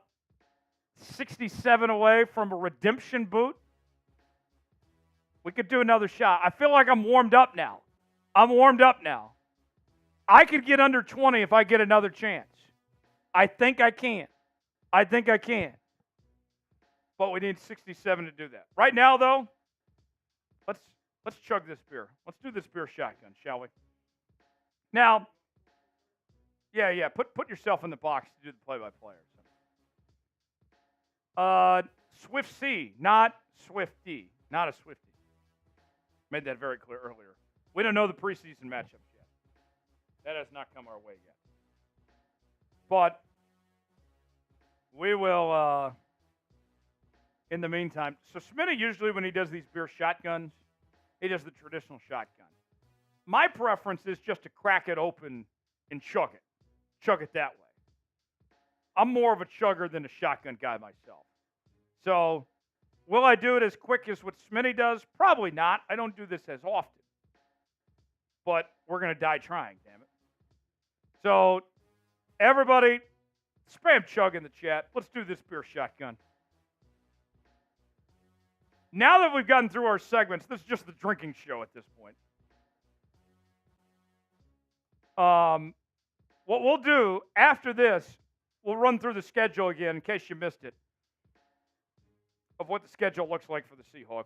67 away from a redemption boot. We could do another shot. I feel like I'm warmed up now. I could get under 20 if I get another chance. I think I can. But we need 67 to do that. Right now, though, let's chug this beer. Let's do this beer shotgun, shall we? Now, yeah. Put yourself in the box to do the play-by-play. Swift C, not Swifty. Not a Swifty. Made that very clear earlier. We don't know the preseason matchups yet. That has not come our way yet. But we will, in the meantime. So Smitty usually, when he does these beer shotguns, he does the traditional shotgun. My preference is just to crack it open and chug it. Chug it that way. I'm more of a chugger than a shotgun guy myself. So, will I do it as quick as what Smitty does? Probably not. I don't do this as often. But we're going to die trying, damn it. So, everybody, spam chug in the chat. Let's do this beer shotgun. Now that we've gotten through our segments, this is just the drinking show at this point. What we'll do after this, we'll run through the schedule again in case you missed it, of what the schedule looks like for the Seahawks.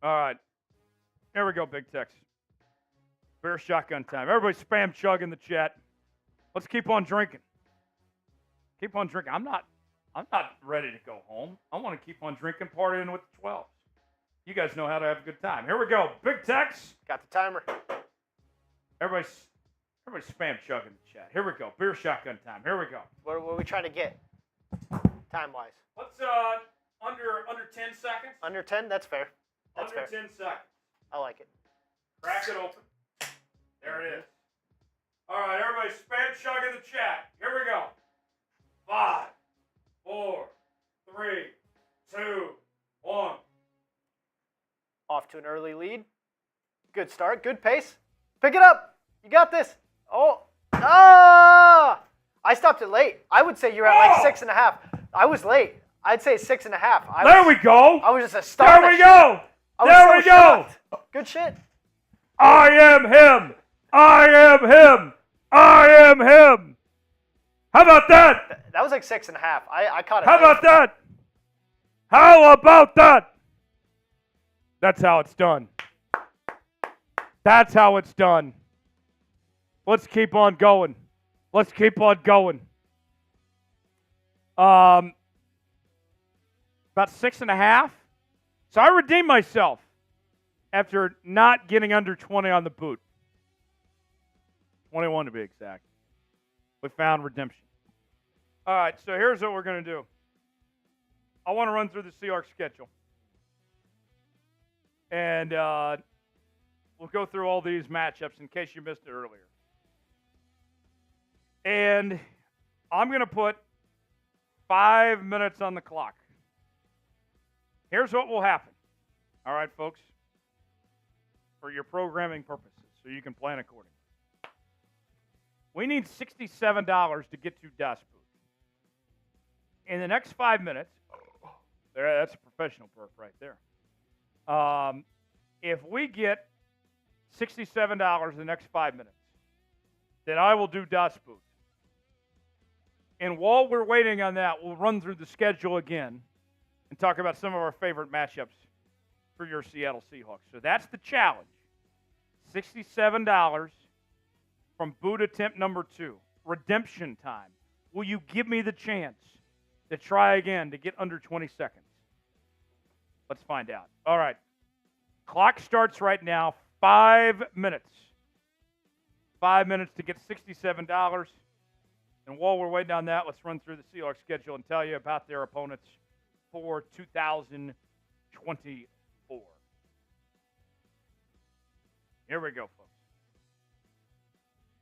All right. Here we go, Big Tex. Beer shotgun time. Everybody spam chug in the chat. Let's keep on drinking. Keep on drinking. I'm not ready to go home. I want to keep on drinking, partying with the 12s. You guys know how to have a good time. Here we go. Big Tex. Got the timer. Everybody spam chug in the chat. Here we go. Beer shotgun time. Here we go. What are we trying to get? Time-wise. Let's under 10 seconds. Under 10? That's fair. That's under fair. 10 seconds. I like it. Crack it open. There it is. All right, everybody spam chug in the chat. Here we go. 5, 4, 3, 2, 1. Off to an early lead. Good start. Good pace. Pick it up. You got this. Oh. Ah! I stopped it late. I would say you're at like 6.5. I was late. I'd say 6.5. There we go. I was just astonished. There we go. There we go. Shocked. Good shit. I am him. I am him. I am him. How about that? That was like 6.5. I caught it. How about that? How about that? That's how it's done. That's how it's done. Let's keep on going. Let's keep on going. About 6.5. So I redeemed myself after not getting under 20 on the boot. 21 to be exact. We found redemption. All right, so here's what we're going to do. I want to run through the Seahawks schedule. And we'll go through all these matchups in case you missed it earlier. And I'm going to put 5 minutes on the clock. Here's what will happen. All right, folks, for your programming purposes, so you can plan accordingly. We need $67 to get to Das Boot. In the next 5 minutes, that's a professional burp right there. If we get $67 in the next 5 minutes, then I will do Das Boot. And while we're waiting on that, we'll run through the schedule again and talk about some of our favorite matchups for your Seattle Seahawks. So that's the challenge. $67 from boot attempt number 2. Redemption time. Will you give me the chance to try again to get under 20 seconds? Let's find out. All right. Clock starts right now. 5 minutes. 5 minutes to get $67. And while we're waiting on that, let's run through the Seahawks schedule and tell you about their opponents for 2024. Here we go, folks.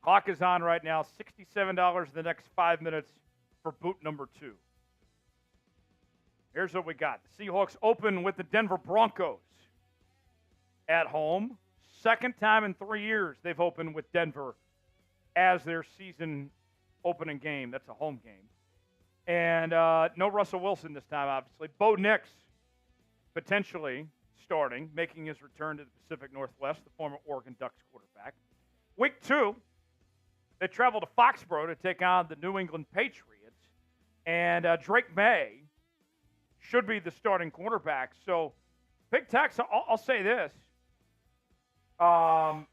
Clock is on right now. $67 in the next 5 minutes for boot number 2. Here's what we got. The Seahawks open with the Denver Broncos at home. Second time in 3 years they've opened with Denver as their season opening game. That's a home game. And no Russell Wilson this time, obviously. Bo Nix potentially starting, making his return to the Pacific Northwest, the former Oregon Ducks quarterback. Week 2, they travel to Foxborough to take on the New England Patriots. And Drake May should be the starting quarterback. So, Big Tex, I'll say this. I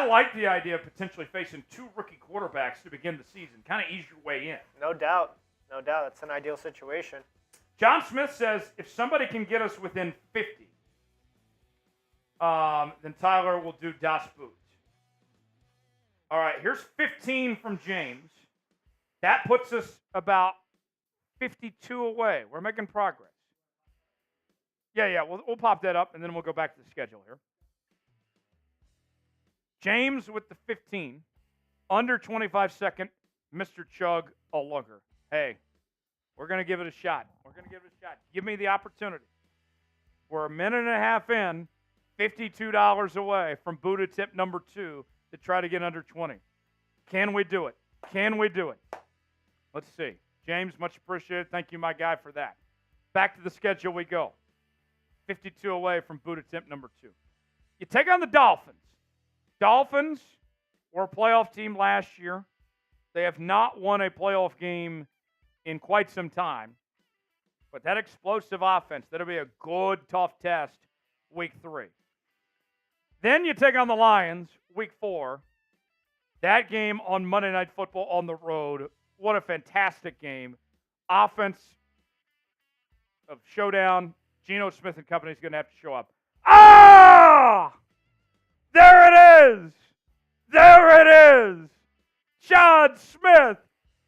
like the idea of potentially facing 2 rookie quarterbacks to begin the season. Kind of ease your way in. No doubt. No doubt. That's an ideal situation. John Smith says if somebody can get us within 50, then Tyler will do Das Boot. All right, here's 15 from James. That puts us about 52 away. We're making progress. Yeah, we'll pop that up, and then we'll go back to the schedule here. James with the 15. Under 25 second, Mr. Chug a lugger. Hey, we're going to give it a shot. Give me the opportunity. We're a minute and a half in, $52 away from boot attempt number 2 to try to get under 20. Can we do it? Let's see. James, much appreciated. Thank you, my guy, for that. Back to the schedule we go. 52 away from boot attempt number 2. You take on the Dolphins. Dolphins were a playoff team last year. They have not won a playoff game in quite some time. But that explosive offense, that'll be a good, tough test week 3. Then you take on the Lions, week 4. That game on Monday Night Football on the road. What a fantastic game. Offense of showdown. Geno Smith and company is going to have to show up. Ah! There it is! John Smith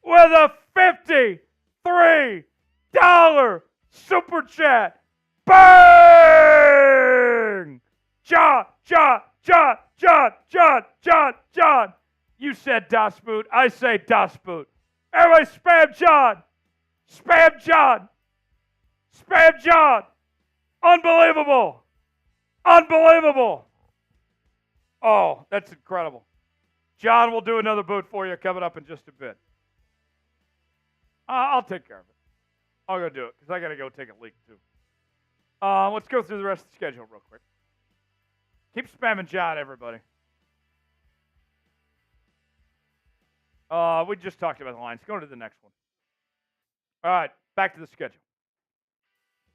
with a $53 super chat. Bang! John. You said Das Boot. I say Das Boot. Everybody spam John. Unbelievable. Oh, that's incredible. John will do another boot for you coming up in just a bit. I'll take care of it. I'll go do it because I got to go take a leak too. Let's go through the rest of the schedule real quick. Keep spamming John, everybody. We just talked about the Lions. Go to the next one. All right, back to the schedule.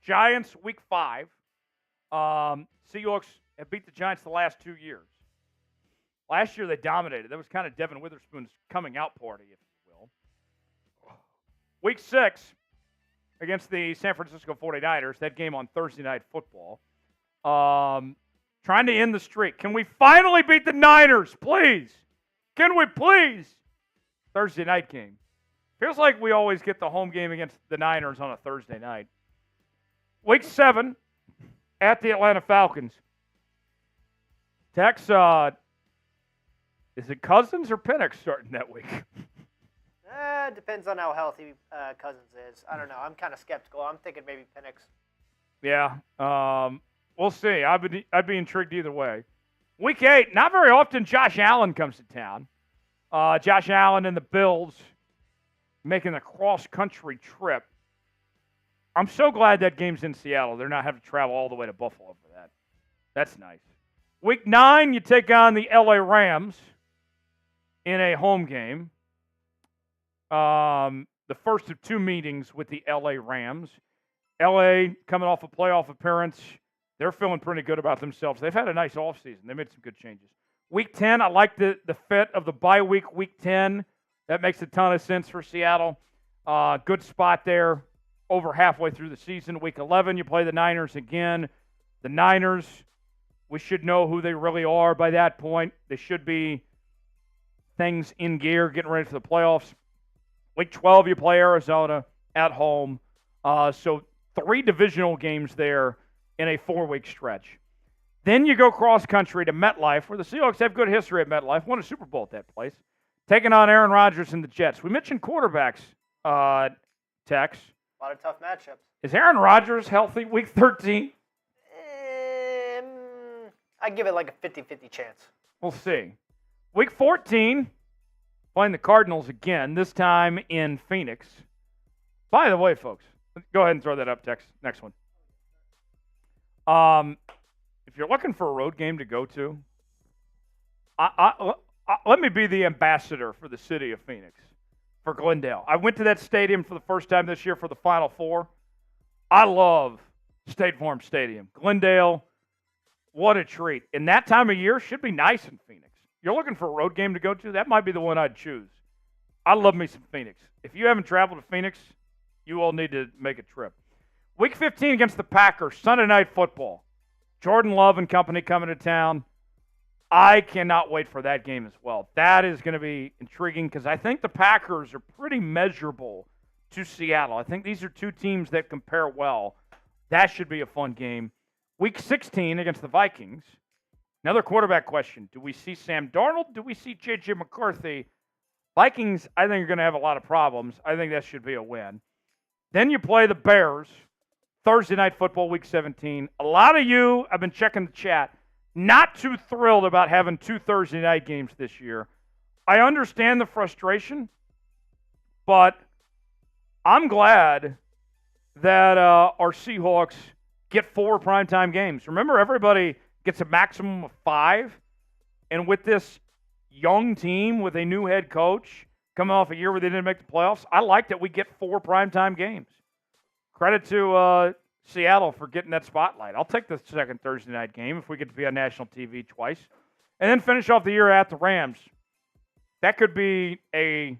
Giants, week 5. Seahawks have beat the Giants the last 2 years. Last year they dominated. That was kind of Devin Witherspoon's coming out party, if you will. Week 6, against the San Francisco 49ers, that game on Thursday Night Football. Trying to end the streak. Can we finally beat the Niners, please? Can we please? Thursday night game. Feels like we always get the home game against the Niners on a Thursday night. Week 7 at the Atlanta Falcons. Tex, is it Cousins or Penix starting that week? Depends on how healthy Cousins is. I don't know. I'm kind of skeptical. I'm thinking maybe Penix. Yeah, we'll see. I'd be intrigued either way. Week 8, not very often Josh Allen comes to town. Josh Allen and the Bills making a cross-country trip. I'm so glad that game's in Seattle. They're not having to travel all the way to Buffalo for that. That's nice. Week 9, you take on the LA Rams in a home game. The first of 2 meetings with the LA Rams. LA coming off a playoff appearance. They're feeling pretty good about themselves. They've had a nice offseason. They made some good changes. Week 10, I like the fit of the bye week, week 10. That makes a ton of sense for Seattle. Good spot there over halfway through the season. Week 11, you play the Niners again. The Niners, we should know who they really are by that point. They should be things in gear, getting ready for the playoffs. Week 12, you play Arizona at home. So 3 divisional games there in a 4-week stretch. Then you go cross-country to MetLife, where the Seahawks have good history at MetLife. Won a Super Bowl at that place. Taking on Aaron Rodgers and the Jets. We mentioned quarterbacks, Tex. A lot of tough matchups. Is Aaron Rodgers healthy week 13? I'd give it like a 50-50 chance. We'll see. Week 14, playing the Cardinals again, this time in Phoenix. By the way, folks, go ahead and throw that up, Tex. Next one. If you're looking for a road game to go to, let me be the ambassador for the city of Phoenix, for Glendale. I went to that stadium for the first time this year for the Final Four. I love State Farm Stadium. Glendale, what a treat. And that time of year should be nice in Phoenix. You're looking for a road game to go to, that might be the one I'd choose. I love me some Phoenix. If you haven't traveled to Phoenix, you all need to make a trip. Week 15 against the Packers, Sunday Night Football. Jordan Love and company coming to town. I cannot wait for that game as well. That is going to be intriguing because I think the Packers are pretty measurable to Seattle. I think these are 2 teams that compare well. That should be a fun game. Week 16 against the Vikings. Another quarterback question. Do we see Sam Darnold? Do we see J.J. McCarthy? Vikings, I think, are going to have a lot of problems. I think that should be a win. Then you play the Bears. Thursday Night Football, Week 17. A lot of you, I've been checking the chat, not too thrilled about having 2 Thursday night games this year. I understand the frustration, but I'm glad that our Seahawks get 4 primetime games. Remember, everybody gets a maximum of 5, and with this young team, with a new head coach, coming off a year where they didn't make the playoffs, I like that we get 4 primetime games. Credit to Seattle for getting that spotlight. I'll take the second Thursday night game if we get to be on national TV twice. And then finish off the year at the Rams. That could be a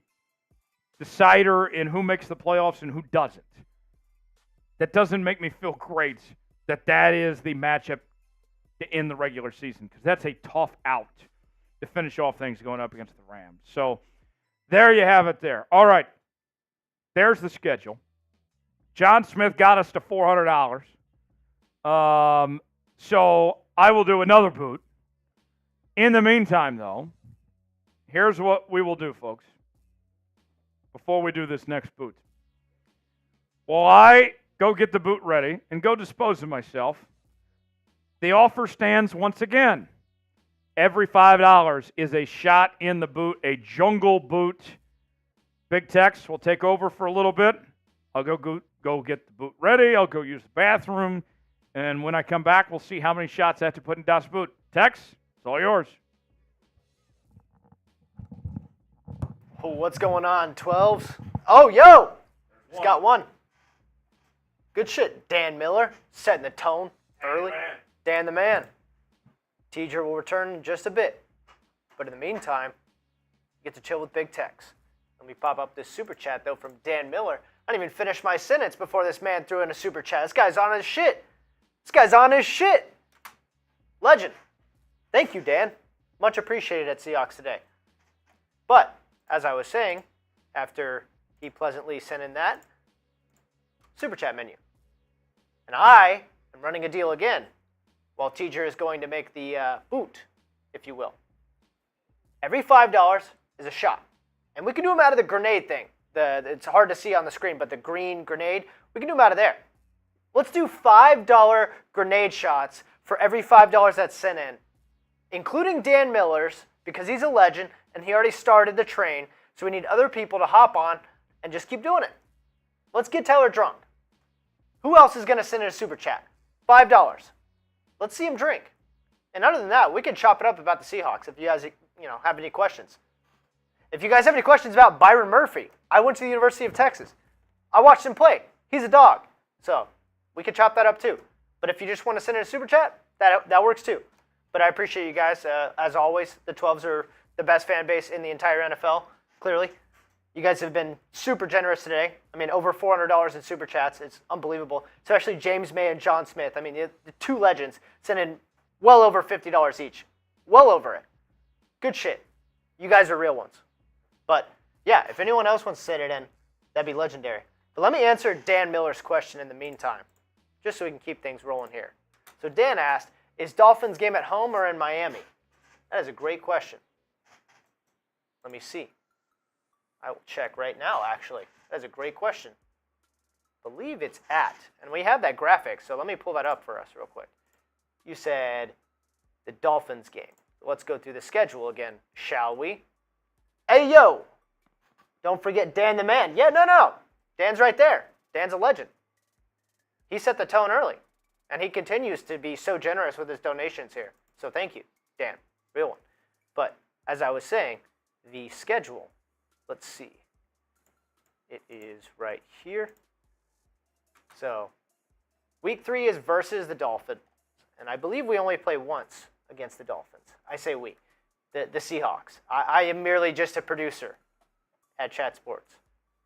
decider in who makes the playoffs and who doesn't. That doesn't make me feel great that is the matchup to end the regular season, because that's a tough out to finish off things going up against the Rams. So there you have it there. All right. There's the schedule. John Smith got us to $400. So I will do another boot. In the meantime, though, here's what we will do, folks, before we do this next boot. While I go get the boot ready and go dispose of myself, the offer stands once again. Every $5 is a shot in the boot, a jungle boot. Big Tex will take over for a little bit. I'll go get the boot ready. I'll go use the bathroom. And when I come back, we'll see how many shots I have to put in Das boot. Tex, it's all yours. Oh, what's going on? 12s? Oh, yo! Just got one. Good shit, Dan Miller. Setting the tone early. Dan the man. Teacher will return in just a bit. But in the meantime, you get to chill with Big Tex. Let me pop up this super chat, though, from Dan Miller. I didn't even finish my sentence before this man threw in a super chat. This guy's on his shit. This guy's on his shit. Legend. Thank you, Dan. Much appreciated at Seahawks Today. But, as I was saying, after he pleasantly sent in that, super chat menu. And I am running a deal again, while Teacher is going to make the boot, if you will. Every $5 is a shot. And we can do them out of the grenade thing. It's hard to see on the screen, but the green grenade, we can do them out of there. Let's do $5 grenade shots for every $5 that's sent in, including Dan Miller's, because he's a legend and he already started the train, so we need other people to hop on and just keep doing it. Let's get Tyler drunk. Who else is going to send in a super chat? $5. Let's see him drink. And other than that, we can chop it up about the Seahawks if you guys have any questions. If you guys have any questions about Byron Murphy, I went to the University of Texas. I watched him play. He's a dog. So we can chop that up too. But if you just want to send in a super chat, that works too. But I appreciate you guys. As always, the 12s are the best fan base in the entire NFL, clearly. You guys have been super generous today. I mean, over $400 in super chats. It's unbelievable. Especially James May and John Smith. I mean, the two legends sent in well over $50 each. Well over it. Good shit. You guys are real ones. But, yeah, if anyone else wants to send it in, that'd be legendary. But let me answer Dan Miller's question in the meantime, just so we can keep things rolling here. So Dan asked, is Dolphins game at home or in Miami? That is a great question. Let me see. I will check right now, actually. That is a great question. I believe it's at, and we have that graphic, so let me pull that up for us real quick. You said the Dolphins game. Let's go through the schedule again, shall we? Hey, yo! Don't forget Dan the man. Yeah, no. Dan's right there. Dan's a legend. He set the tone early, and he continues to be so generous with his donations here. So thank you, Dan. Real one. But as I was saying, the schedule, let's see. It is right here. So week 3 is versus the Dolphins, and I believe we only play once against the Dolphins. I say we. The Seahawks. I am merely just a producer at Chat Sports,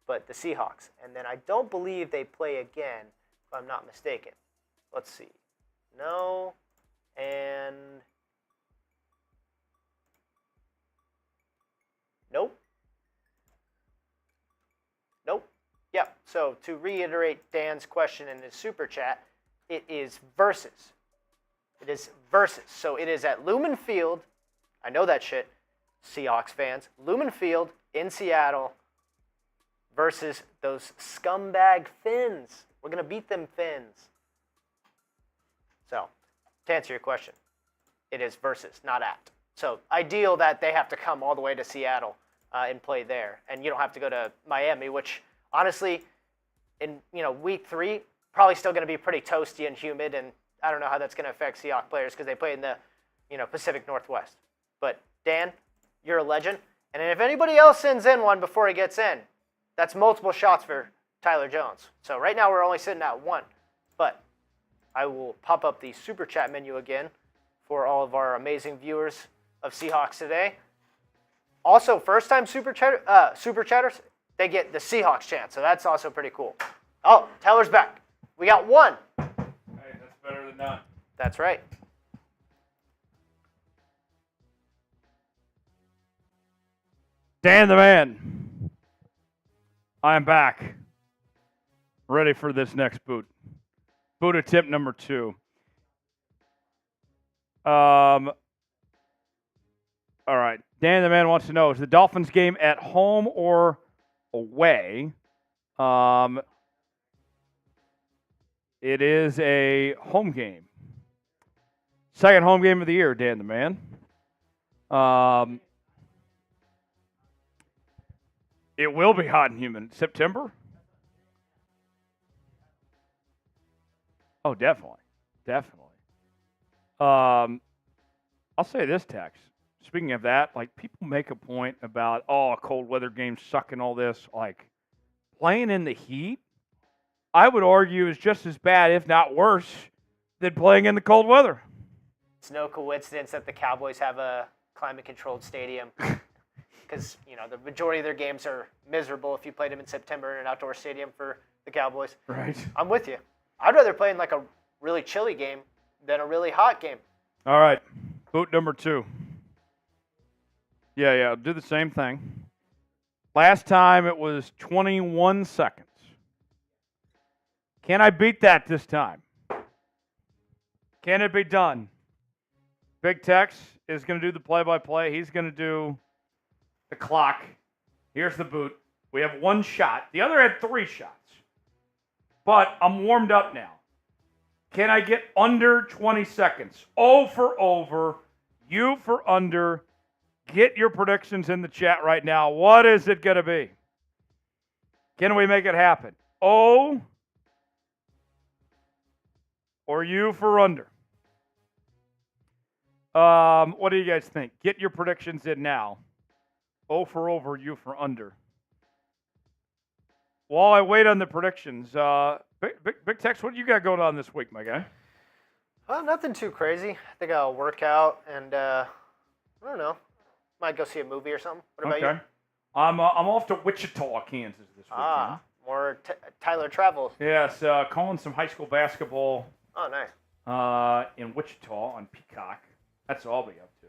but the Seahawks. And then I don't believe they play again, if I'm not mistaken. Let's see. No, and nope. Yep. So to reiterate Dan's question in his super chat, it is versus. It is versus. So it is at Lumen Field. I know that shit, Seahawks fans. Lumen Field in Seattle versus those scumbag Finns. We're going to beat them Finns. So, to answer your question, it is versus, not at. So, ideal that they have to come all the way to Seattle and play there. And you don't have to go to Miami, which, honestly, in week 3, probably still going to be pretty toasty and humid. And I don't know how that's going to affect Seahawks players because they play in the Pacific Northwest. But, Dan, you're a legend. And if anybody else sends in one before he gets in, that's multiple shots for Tyler Jones. So right now we're only sitting at 1. But I will pop up the super chat menu again for all of our amazing viewers of Seahawks Today. Also, first-time super chatters, they get the Seahawks chant. So that's also pretty cool. Oh, Tyler's back. We got 1. Hey, that's better than none. That's right. Dan the man, I am back, ready for this next boot. Boot attempt number 2. All right, Dan the man wants to know, is the Dolphins game at home or away? It is a home game. Second home game of the year, Dan the man. It will be hot and humid. September? Oh, definitely. I'll say this, Tex. Speaking of that, people make a point about, cold weather games suck and all this. Playing in the heat, I would argue is just as bad, if not worse, than playing in the cold weather. It's no coincidence that the Cowboys have a climate-controlled stadium. because the majority of their games are miserable if you played them in September in an outdoor stadium for the Cowboys. Right. I'm with you. I'd rather play in like a really chilly game than a really hot game. All right. Boot number 2. Yeah. Do the same thing. Last time it was 21 seconds. Can I beat that this time? Can it be done? Big Tex is going to do the play-by-play. He's going to do the clock. Here's the boot. We have 1 shot. The other had 3 shots. But I'm warmed up now. Can I get under 20 seconds? O for over, U for under. Get your predictions in the chat right now. What is it going to be? Can we make it happen? O or U for under? What do you guys think? Get your predictions in now. O for over, U for under. While I wait on the predictions, Big Tex, what do you got going on this week, my guy? Well, nothing too crazy. I think I'll work out and I don't know. Might go see a movie or something. What about you? I'm off to Wichita, Kansas this weekend. More Tyler travels. Yes, calling some high school basketball. Oh, nice. In Wichita on Peacock. That's all I'll be up to.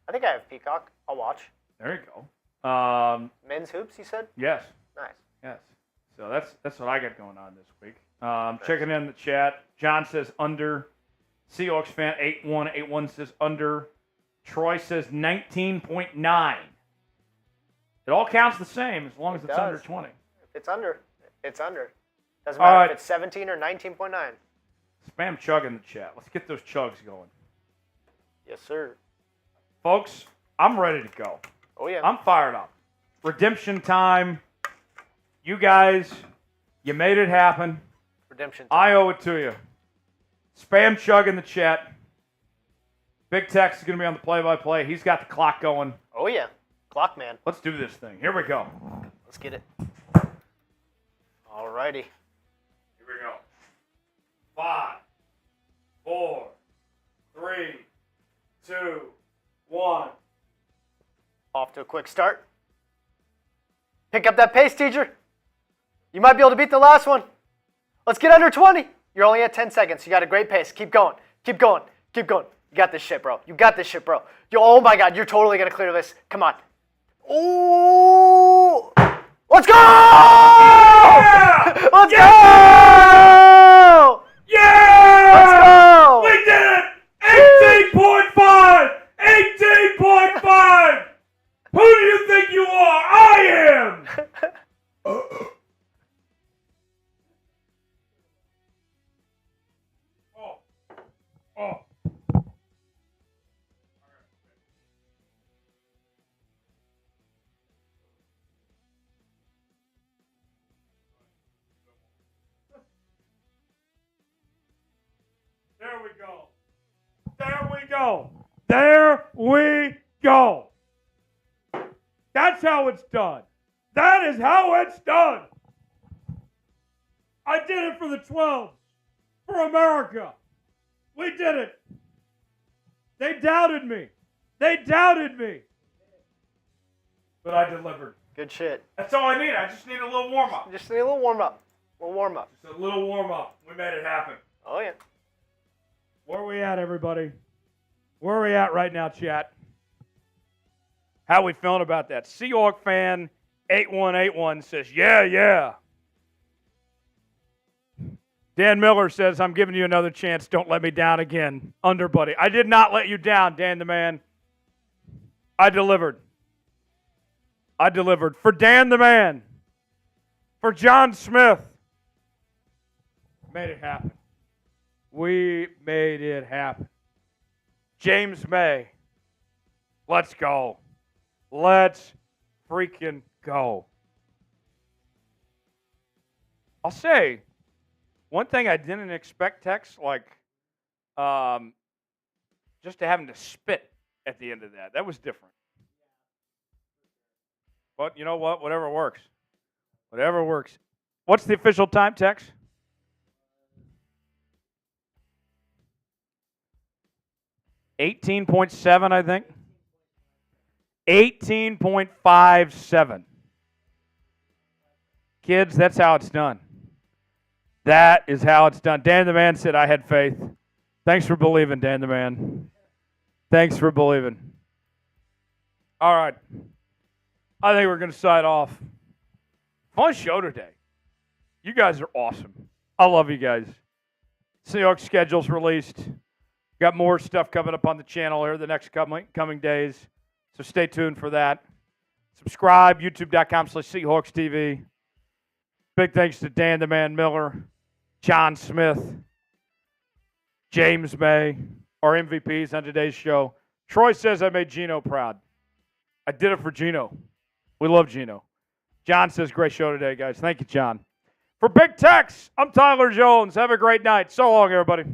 I think I have Peacock. I'll watch. There you go. Men's hoops, you said? Yes. Nice. Yes. So that's what I got going on this week. Checking in the chat. John says under. Seahawks fan 8181 says under. Troy says 19.9. It all counts the same as long as it's under 20. If it's under, it's under. Doesn't matter right. if it's 17 or 19.9. Spam chug in the chat. Let's get those chugs going. Yes, sir. Folks, I'm ready to go. Oh, yeah. I'm fired up. Redemption time. You guys, you made it happen. Redemption time. I owe it to you. Spam chug in the chat. Big Tex is going to be on the play-by-play. He's got the clock going. Oh, yeah. Clock man. Let's do this thing. Here we go. Let's get it. All righty. Here we go. 5, 4, 3, 2, 1. Off to a quick start. Pick up that pace, teacher. You might be able to beat the last one. Let's get under 20. You're only at 10 seconds. You got a great pace. Keep going. Keep going. Keep going. You got this shit, bro. You got this shit, bro. Oh, my God. You're totally going to clear this. Come on. Oh! Let's go! Yeah! Let's Yeah! go! Yeah! Let's go! We did it! 18.5! 18.5! Who do you think you are? I am! Oh. There we go. There we go. There we go. That's how it's done. That is how it's done. I did it for the 12s. For America. We did it. They doubted me. They doubted me. But I delivered. Good shit. That's all I need. I just need a little warm-up. Just need a little warm-up. A little warm-up. Just a little warm-up. We made it happen. Oh, yeah. Where are we at, everybody? Where are we at right now, chat? How we feeling about that? Seahawk fan 8181 says, yeah. Dan Miller says, I'm giving you another chance. Don't let me down again. Under, buddy. I did not let you down, Dan the man. I delivered. For Dan the man. For John Smith. Made it happen. We made it happen. James May. Let's go. Let's freaking go. I'll say, one thing I didn't expect, Tex, like, just to having to spit at the end of that. That was different. But you know what? Whatever works. Whatever works. What's the official time, Tex? 18.7, I think. 18.57. Kids, that's how it's done. That is how it's done. Dan the Man said, I had faith. Thanks for believing, Dan the Man. Thanks for believing. All right. I think we're going to sign off. Fun show today. You guys are awesome. I love you guys. Seahawks schedule's released. Got more stuff coming up on the channel here the next coming days. So stay tuned for that. Subscribe, youtube.com/Seahawks TV. Big thanks to Dan the Man Miller, John Smith, James May, our MVPs on today's show. Troy says I made Gino proud. I did it for Gino. We love Gino. John says great show today, guys. Thank you, John. For Big Tex, I'm Tyler Jones. Have a great night. So long, everybody.